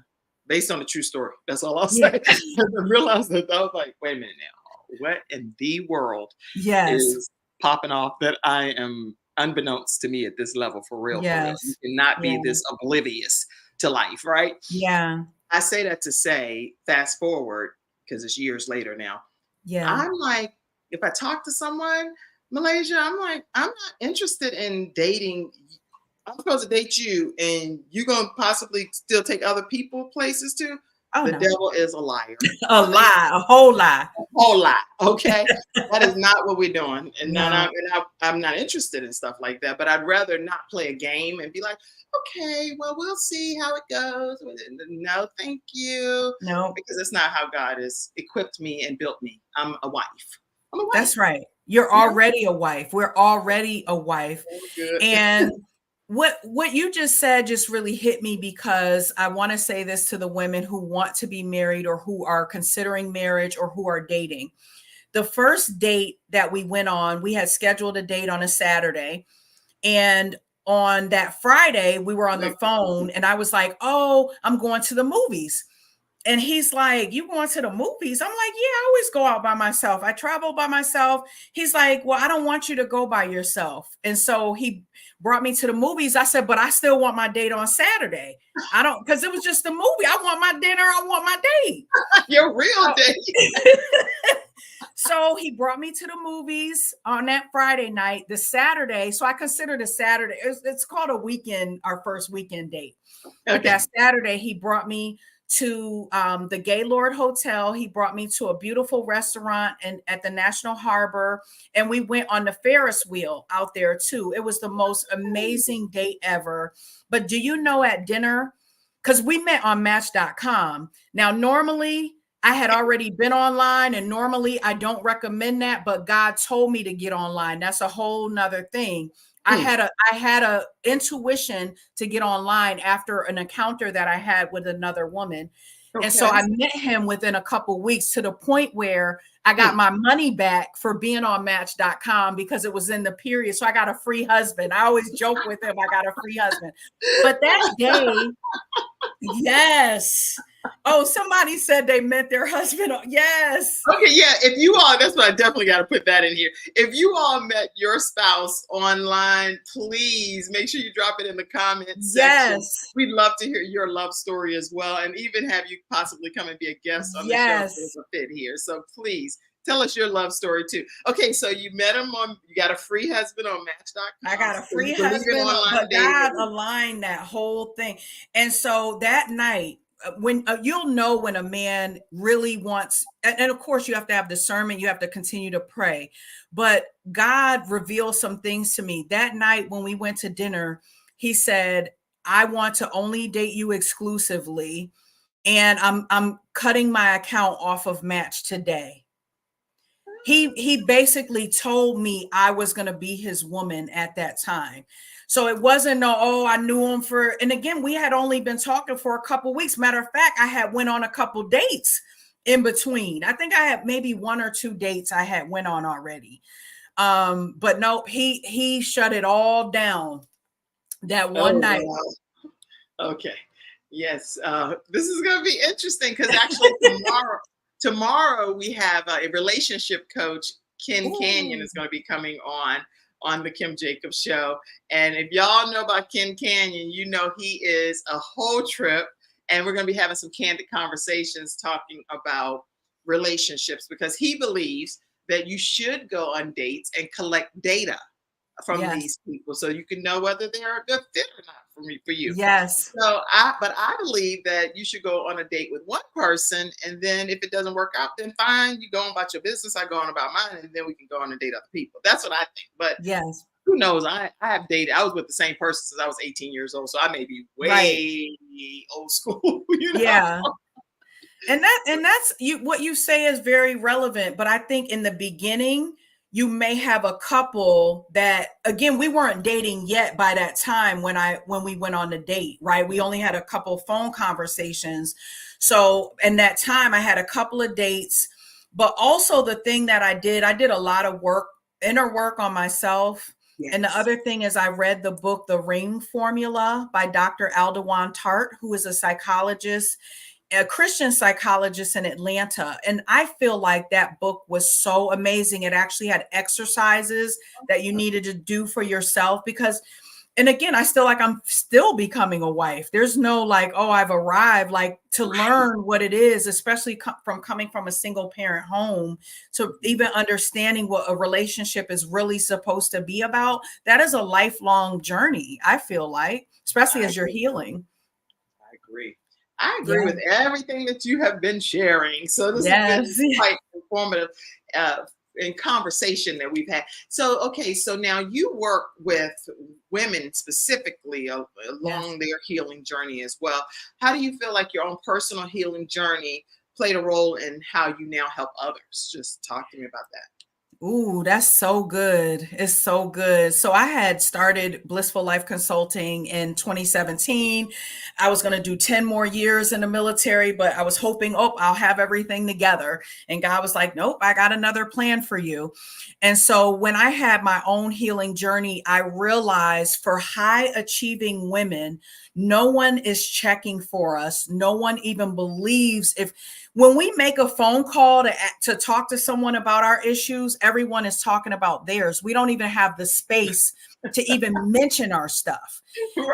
based on a true story. That's all I'll Yeah. say. I realized that I was like, wait a minute now, what in the world Yes. is popping off that I am unbeknownst to me at this level for real, for real. You Yes. cannot Yeah. be this oblivious to life, right? Yeah. I say that to say, fast forward, because it's years later now. Yeah. I'm like, if I talk to someone, Malaysia, I'm like, I'm not interested in dating. I'm supposed to date you, and you're gonna possibly still take other people places too. Oh The no. devil is a liar. A lie, a whole lie. Whole lot. Okay, that is not what we're doing, and No. I'm not interested in stuff like that. But I'd rather not play a game and be like, okay, well, we'll see how it goes. No, thank you, No. because that's not how God has equipped me and built me. I'm a wife. I'm a wife. That's right. You're Yeah, already a wife. We're already a wife. good. And what you just said just really hit me, because I want to say this to the women who want to be married or who are considering marriage or who are dating. The first date that we went on, we had scheduled a date on a Saturday. And on that Friday, we were on the phone and I was like, oh, I'm going to the movies. And he's like, you going to the movies? I'm like, yeah, I always go out by myself. I travel by myself. He's like, well, I don't want you to go by yourself. And so he brought me to the movies. I said, but I still want my date on Saturday. I don't, because it was just a movie. I want my dinner. I want my date. Your real date. So he brought me to the movies on that Friday night. The Saturday, so I consider the Saturday, it's called a weekend, our first weekend date. But that Saturday, he brought me to the Gaylord Hotel. He brought me to a beautiful restaurant and at the National Harbor, and we went on the Ferris wheel out there too. It was the most amazing date ever. But do you know, at dinner, because we met on Match.com. Now, normally I had already been online, and normally I don't recommend that, but God told me to get online. That's a whole nother thing. I had a intuition to get online after an encounter that I had with another woman. And so I met him within a couple weeks, to the point where I got my money back for being on Match.com because it was in the period. So I got a free husband. I always joke with him, I got a free husband. But that day, yes. Oh, somebody said they met their husband. Yes. Okay, yeah. If you all, that's what I definitely got to put that in here. If you all met your spouse online, please make sure you drop it in the comments section. Yes. We'd love to hear your love story as well, and even have you possibly come and be a guest on the show if there's a fit here. So please tell us your love story too. Okay, so you met him you got a free husband on Match.com. I got a free husband, but God aligned that whole thing. And so that night, when you'll know when a man really wants, and of course you have to have discernment, you have to continue to pray, but God revealed some things to me that night when we went to dinner. He said, I want to only date you exclusively, and I'm cutting my account off of Match today. He basically told me I was going to be his woman at that time. So it wasn't I knew him and again, we had only been talking for a couple weeks. Matter of fact, I had went on a couple dates in between. I think I had maybe 1 or 2 dates I had went on already. But no, he shut it all down that one night. Wow. Okay. Yes. This is going to be interesting, because actually tomorrow we have a relationship coach, Ken Canyon, is going to be coming on the Kim Jacobs Show. And if y'all know about Ken Canyon, you know he is a whole trip. And we're going to be having some candid conversations talking about relationships, because he believes that you should go on dates and collect data from Yes. these people so you can know whether they're a good fit or not for you. Yes. So but I believe that you should go on a date with one person, and then if it doesn't work out, then fine, you go on about your business, I go on about mine, and then we can go on and date other people. That's what I think. But Yes. who knows? I have dated. I was with the same person since I was 18 years old, so I may be Right. way old school. You know? Yeah. And that's you, what you say is very relevant, but I think in the beginning you may have a couple that, again, we weren't dating yet by that time when we went on the date, right? We only had a couple phone conversations. So in that time I had a couple of dates, but also the thing that I did a lot of work, inner work on myself. And the Yes. other thing is I read the book The Ring Formula by Dr. Aldewan Tart, who is a psychologist, a Christian psychologist in Atlanta. And I feel like that book was so amazing. It actually had exercises that you needed to do for yourself because, and again, I still like I'm still becoming a wife. There's no like, oh, I've arrived, like to learn what it is, especially from coming from a single parent home, to even understanding what a relationship is really supposed to be about. That is a lifelong journey, I feel like, especially I as you're agree. healing. I agree. I agree Yeah. with everything that you have been sharing. So this has been Yes. quite informative uh, in conversation that we've had. So, okay, so now you work with women specifically Yes. along their healing journey as well. How do you feel like your own personal healing journey played a role in how you now help others? Just talk to me about that. Ooh, that's so good. It's so good. So I had started Blissful Life Consulting in 2017. I was going to do 10 more years in the military, but I was hoping, oh, I'll have everything together. And God was like, nope, I got another plan for you. And so when I had my own healing journey, I realized for high achieving women, no one is checking for us. No one even believes if when we make a phone call to talk to someone about our issues, everyone is talking about theirs. We don't even have the space to even mention our stuff.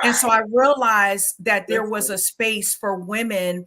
And so Right. I realized that there That's was a space for women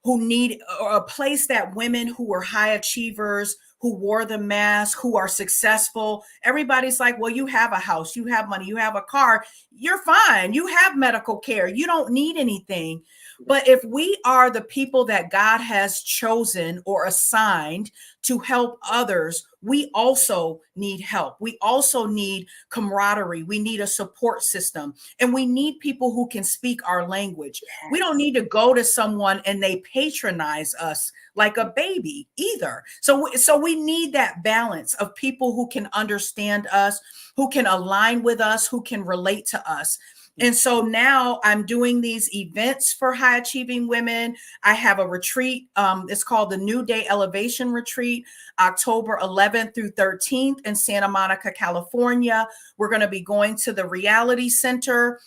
who need, or a place that women who were high achievers, who wore the mask, who are successful. Everybody's like, well, you have a house, you have money, you have a car, you're fine. You have medical care. You don't need anything. But if we are the people that God has chosen or assigned to help others, we also need help. We also need camaraderie. We need a support system, and we need people who can speak our language. We don't yes. need to go to someone and they patronize us like a baby either. So we need that balance of people who can understand us, who can align with us, who can relate to us. And so now I'm doing these events for high achieving women. I have a retreat. It's called the New Day Elevation Retreat, October 11th through 13th in Santa Monica, California. We're going to be going to the Reality Center.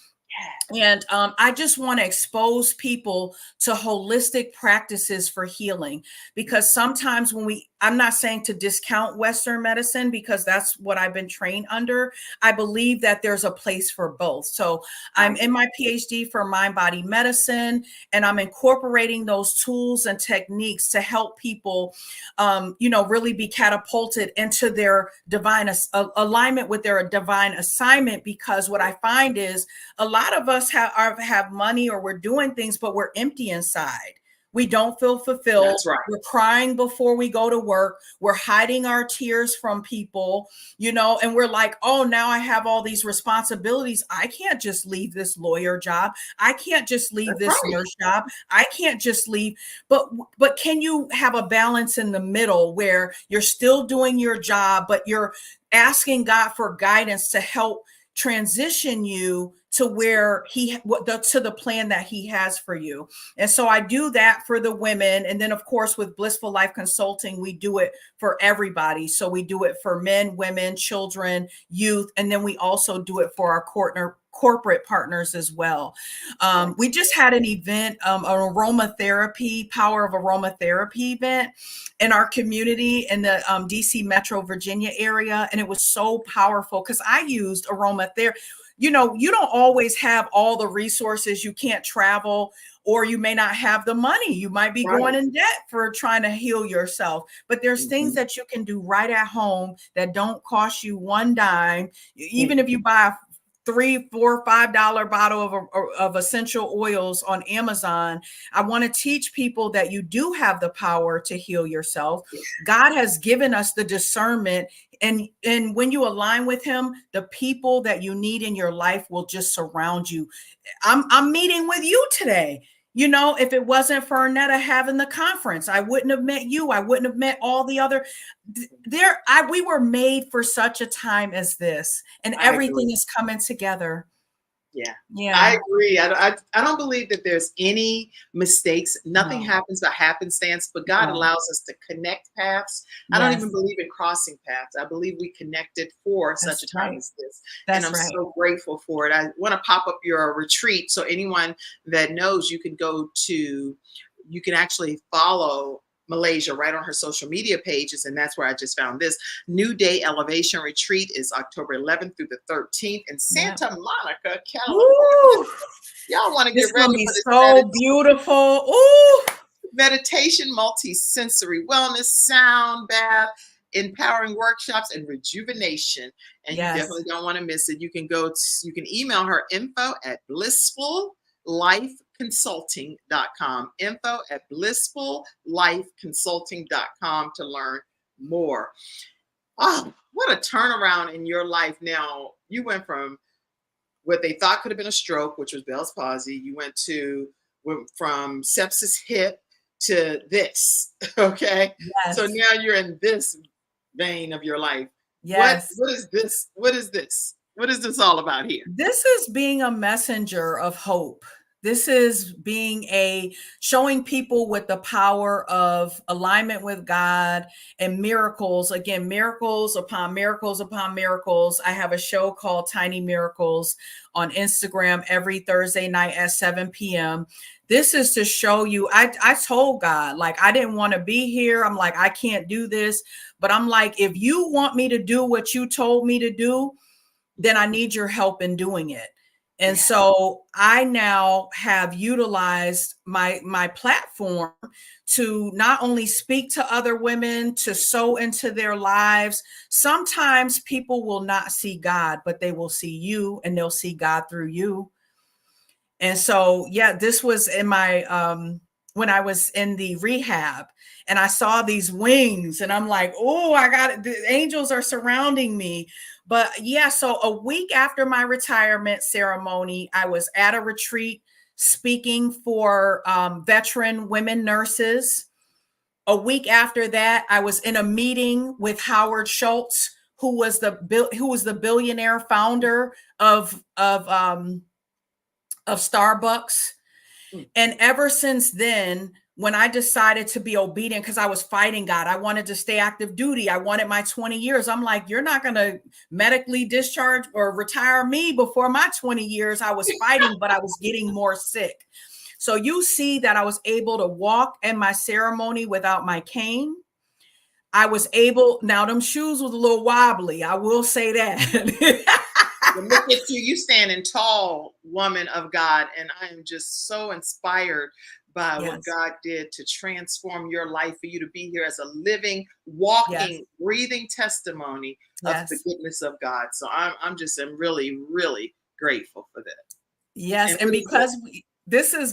And I just want to expose people to holistic practices for healing, because sometimes I'm not saying to discount Western medicine, because that's what I've been trained under. I believe that there's a place for both. So I'm in my PhD for mind body medicine, and I'm incorporating those tools and techniques to help people, really be catapulted into their divine alignment with their divine assignment. Because what I find is a lot of us have money, or we're doing things, but we're empty inside. We don't feel fulfilled. That's right. We're crying before we go to work. We're hiding our tears from people, and we're like, oh, now I have all these responsibilities. I can't just leave this lawyer job. I can't just leave That's this right. nurse job. I can't just leave. But can you have a balance in the middle where you're still doing your job, but you're asking God for guidance to help transition you to where to the plan that he has for you. And so I do that for the women. And then of course, with Blissful Life Consulting, we do it for everybody. So we do it for men, women, children, youth. And then we also do it for our corporate partners as well. We just had an event, an aromatherapy, power of aromatherapy event in our community in the DC Metro Virginia area. And it was so powerful because I used aromatherapy. You don't always have all the resources. You can't travel or you may not have the money. You might be going in debt for trying to heal yourself. But there's things that you can do right at home that don't cost you one dime. Even if you buy a $3, $4, $5 bottle of essential oils on Amazon. I want to teach people that you do have the power to heal yourself. God has given us the discernment, and when you align with him, the people that you need in your life will just surround you. I'm meeting with you today. You know, if it wasn't for Arnetta having the conference, I wouldn't have met you. I wouldn't have met all the other we were made for such a time as this, and everything is coming together. Yeah, I agree. I don't believe that there's any mistakes. Nothing happens by happenstance, but God allows us to connect paths. I don't even believe in crossing paths. I believe we connected for such a time as this. And I'm so grateful for it. I want to pop up your retreat. So anyone that knows, you can actually follow Malaysia right on her social media pages, and that's where I just found this. New Day Elevation Retreat is October 11th through the 13th in Santa Monica, California. Y'all want to get ready for this? So beautiful. Ooh. Meditation, multi-sensory wellness, sound bath, empowering workshops, and rejuvenation. And you definitely don't want to miss it. You can email her info@blissfullifeconsulting.com, info@blissfullifeconsulting.com to learn more. Oh, what a turnaround in your life. Now, you went from what they thought could have been a stroke, which was Bell's palsy. You went from sepsis hip to this. Okay. So now you're in this vein of your life. What is this? What is this? What is this all about here? This is being a messenger of hope. This is showing people with the power of alignment with God and miracles. Again, miracles upon miracles upon miracles. I have a show called Tiny Miracles on Instagram every Thursday night at 7 p.m. This is to show you, I told God, like, I didn't want to be here. I'm like, I can't do this. But I'm like, if you want me to do what you told me to do, then I need your help in doing it. And so I now have utilized my platform to not only speak to other women, to sow into their lives. Sometimes people will not see God, but they will see you, and they'll see God through you. And so, this was in my, when I was in the rehab, and I saw these wings, and I'm like, oh, I got it. The angels are surrounding me. But so a week after my retirement ceremony, I was at a retreat speaking for veteran women nurses. A week after that, I was in a meeting with Howard Schultz, who was the billionaire founder of Starbucks. And ever since then, when I decided to be obedient, because I was fighting God, I wanted to stay active duty. I wanted my 20 years. I'm like, you're not going to medically discharge or retire me before my 20 years. I was fighting, but I was getting more sick. So you see that I was able to walk in my ceremony without my cane. I was able, now them shoes was a little wobbly. I will say that. Look at you standing tall, woman of God. And I am just so inspired by what God did to transform your life, for you to be here as a living, walking, breathing testimony of the goodness of God. So I'm really, really grateful for that. Yes. And because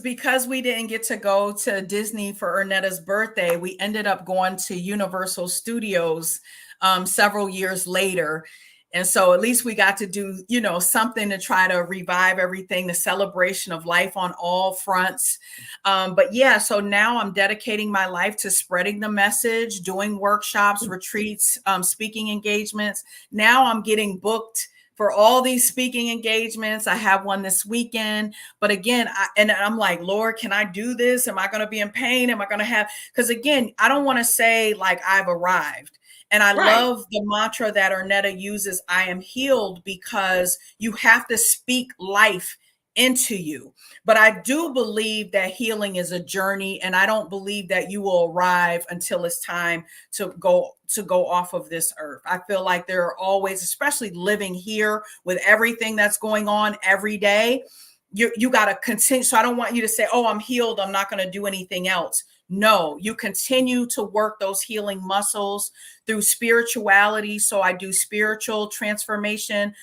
because we didn't get to go to Disney for Ernetta's birthday, we ended up going to Universal Studios several years later. And so at least we got to do, something to try to revive everything, the celebration of life on all fronts. So now I'm dedicating my life to spreading the message, doing workshops, retreats, speaking engagements. Now I'm getting booked for all these speaking engagements. I have one this weekend, but again, I'm like, Lord, can I do this? Am I going to be in pain? Am I going to have, because again, I don't want to say like I've arrived. And I love the mantra that Arnetta uses, I am healed, because you have to speak life into you. But I do believe that healing is a journey, and I don't believe that you will arrive until it's time to go off of this earth. I feel like there are always, especially living here with everything that's going on every day, you got to continue. So I don't want you to say, oh, I'm healed, I'm not going to do anything else. No, you continue to work those healing muscles through spirituality. So I do spiritual transformation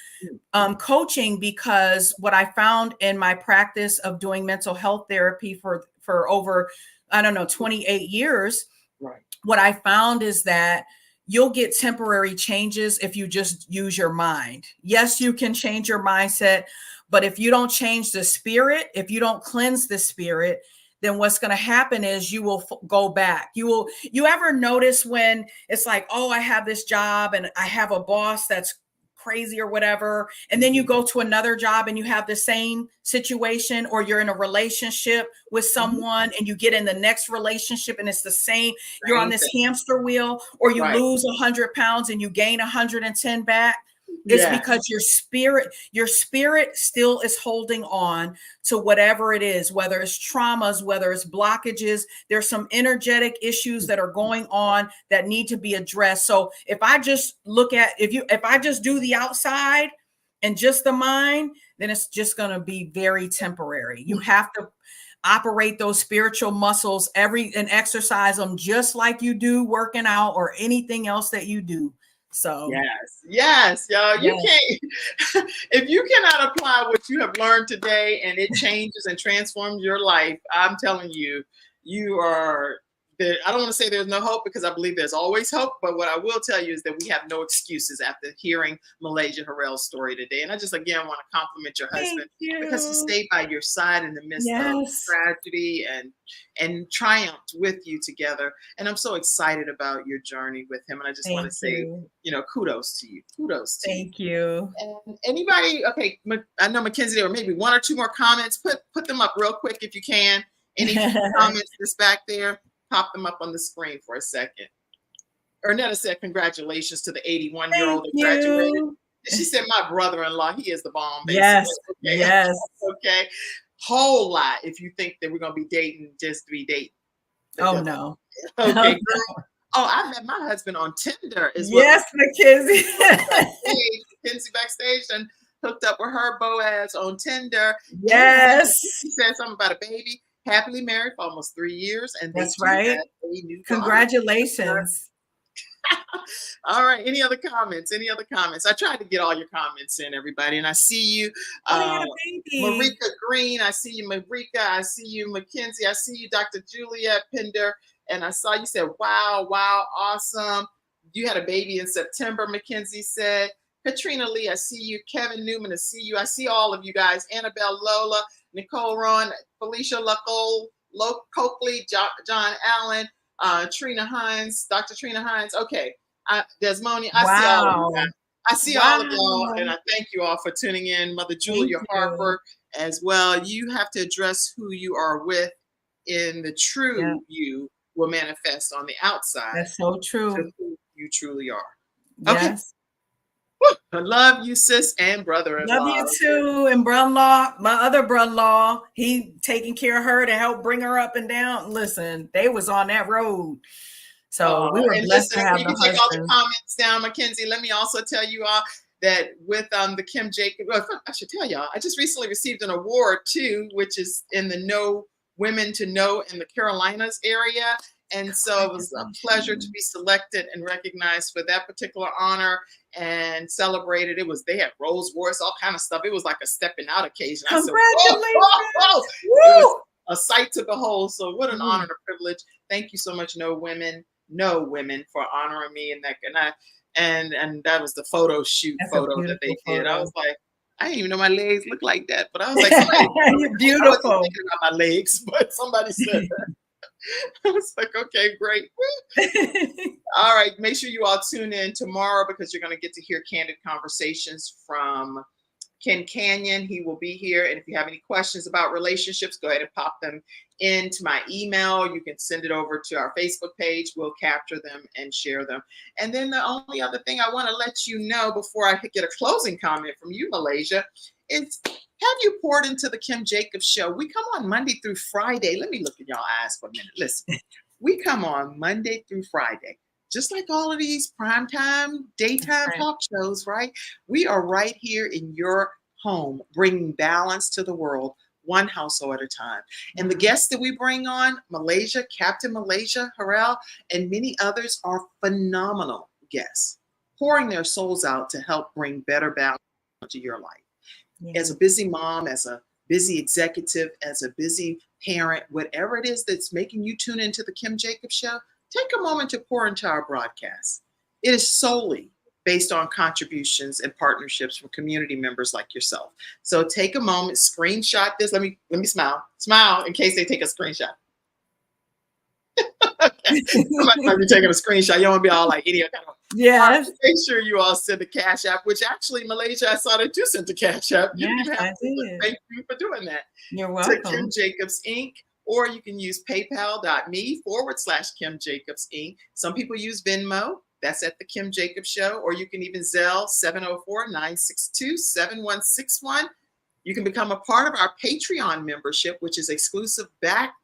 coaching, because what I found in my practice of doing mental health therapy for over, I don't know, 28 years, Right. what I found is that you'll get temporary changes if you just use your mind. Yes, you can change your mindset, but if you don't change the spirit, if you don't cleanse the spirit, then what's going to happen is you will go back. You ever notice when it's like, oh, I have this job and I have a boss that's crazy or whatever, and then you go to another job and you have the same situation, or you're in a relationship with someone and you get in the next relationship and it's the same, you're on this hamster wheel, or you lose 100 pounds and you gain 110 back. It's because your spirit still is holding on to whatever it is, whether it's traumas, whether it's blockages. There's some energetic issues that are going on that need to be addressed. So if I just if I just do the outside and just the mind, then it's just going to be very temporary. You have to operate those spiritual muscles and exercise them just like you do working out or anything else that you do. So yes, y'all, you can't, if you cannot apply what you have learned today and it changes and transforms your life, I'm telling you, you are there. I don't want to say there's no hope, because I believe there's always hope. But what I will tell you is that we have no excuses after hearing Malaysia Harrell's story today. And I just, again, want to compliment your husband, because he stayed by your side in the midst of tragedy and triumphed with you together. And I'm so excited about your journey with him. And I just want to say, kudos to you. Kudos to you. Thank you. And anybody, okay, I know Mackenzie, there were maybe one or two more comments. Put them up real quick if you can. Any comments that's back there? Pop them up on the screen for a second. Ernetta said, congratulations to the 81-year-old that graduated. She said, my brother-in-law, he is the bomb. Basically. Yes, okay. yes. Okay. Whole lot if you think that we're going to be dating just to be dating. Oh, no. Okay, girl. Oh, I met my husband on Tinder as well. Yes, Mackenzie. Mackenzie backstage and hooked up with her Boaz on Tinder. Yes. She said something about a baby. Happily married for almost 3 years. And that's right. Congratulations. All right. Any other comments? I tried to get all your comments in, everybody. And I see you, Marika Green. I see you, Marika. I see you, Mackenzie. I see you, Dr. Juliet Pinder. And I saw you said, wow, awesome. You had a baby in September, Mackenzie said. Katrina Lee, I see you. Kevin Newman, I see you. I see all of you guys. Annabelle Lola, Nicole Ron, Felicia Coakley, John Allen, Trina Hines, Dr. Trina Hines. Okay. Desmoni, I see all of you guys. I see all of y'all, and I thank you all for tuning in. Mother Julia Harper as well. You have to address who you are with, in the true you will manifest on the outside. That's so true. To who you truly are. Yes. Okay. I love you, sis, and brother-in-law. Love you too. And brother-in-law, my other brother-in-law, he taking care of her to help bring her up and down. Listen, they was on that road. So we were blessed to have the husband. Take all the comments down, Mackenzie. Let me also tell you all that with the Kim Jacob, well, I should tell y'all, I just recently received an award too, which is in the Know Women to Know in the Carolinas area. And so it was a pleasure to be selected and recognized for that particular honor and celebrated. They had Rolls Royce, all kind of stuff. It was like a stepping out occasion. Congratulations. It was a sight to behold. So what an honor and a privilege. Thank you so much, Know Women, for honoring me and that. And that was the photo shoot that they did. I was like, I didn't even know my legs looked like that, but I was like, you're beautiful. I wasn't thinking about my legs, but somebody said that. I was like, okay, great. All right. Make sure you all tune in tomorrow, because you're going to get to hear candid conversations from Ken Canyon. He will be here. And if you have any questions about relationships, go ahead and pop them into my email. You can send it over to our Facebook page. We'll capture them and share them. And then the only other thing I want to let you know before I get a closing comment from you, Malaysia, is have you poured into the Kim Jacobs Show? We come on Monday through Friday. Let me look in y'all eyes for a minute. Listen, we come on Monday through Friday, just like all of these primetime, daytime talk shows, right? We are right here in your home, bringing balance to the world, one household at a time. And the guests that we bring on, Captain Malaysia Harrell, and many others are phenomenal guests, pouring their souls out to help bring better balance to your life. Yeah. As a busy mom, as a busy executive, as a busy parent, whatever it is that's making you tune into the Kim Jacobs Show, take a moment to pour into our broadcast. It is solely based on contributions and partnerships from community members like yourself. So take a moment, screenshot this. Let me smile in case they take a screenshot. Okay. Somebody might be taking a screenshot. You don't want to be all like idiot. Yes. Make sure you all send the Cash App, which actually, Malaysia, I saw that you sent the Cash App. Yes, I did. Thank you for doing that. You're welcome. To Kim Jacobs Inc. Or you can use paypal.me/Kim Jacobs Inc. Some people use Venmo. That's at the Kim Jacobs Show. Or you can even Zelle 704-962-7161. You can become a part of our Patreon membership, which is exclusive back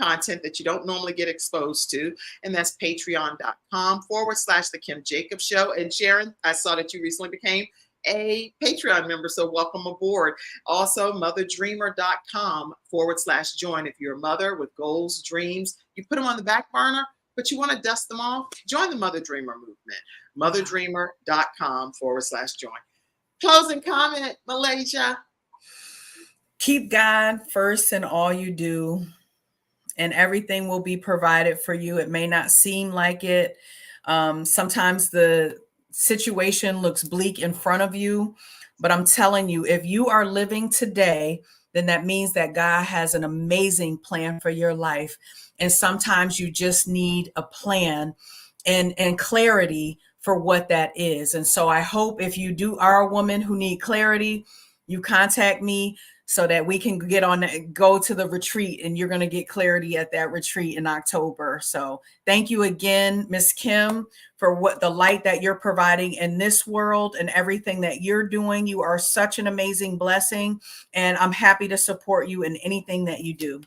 content that you don't normally get exposed to. And that's patreon.com/the Kim Jacobs Show. And Sharon, I saw that you recently became a Patreon member, so welcome aboard. Also, motherdreamer.com/join. If you're a mother with goals, dreams, you put them on the back burner, but you want to dust them off, join the Mother Dreamer movement. motherdreamer.com/join. Closing comment, Malaysia. Keep God first in all you do, and everything will be provided for you. It may not seem like it. Sometimes the situation looks bleak in front of you, but I'm telling you, if you are living today, then that means that God has an amazing plan for your life. And sometimes you just need a plan and clarity for what that is. And so I hope if you are a woman who need clarity, you contact me so that we can go to the retreat, and you're going to get clarity at that retreat in October. So thank you again, Miss Kim, for what the light that you're providing in this world and everything that you're doing. You are such an amazing blessing, and I'm happy to support you in anything that you do.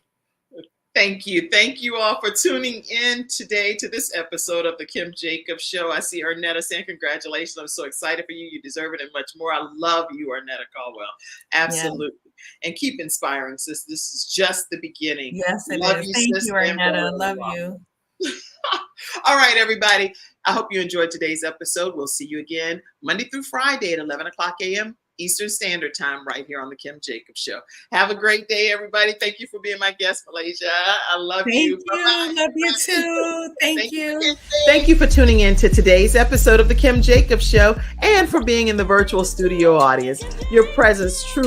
Thank you. Thank you all for tuning in today to this episode of the Kim Jacobs Show. I see Arnetta saying congratulations. I'm so excited for you. You deserve it and much more. I love you, Arnetta Caldwell. Absolutely. Yeah. And keep inspiring, sis. This is just the beginning. Yes, it is. Thank you, Arnetta. Love you. All right, everybody. I hope you enjoyed today's episode. We'll see you again Monday through Friday at 11 o'clock a.m. Eastern Standard Time right here on the Kim Jacobs Show. Have a great day, everybody. Thank you for being my guest, Malaysia. I love you. Bye-bye. Love you too. Thank you. Thank you for tuning in to today's episode of the Kim Jacobs Show and for being in the virtual studio audience. Your presence truly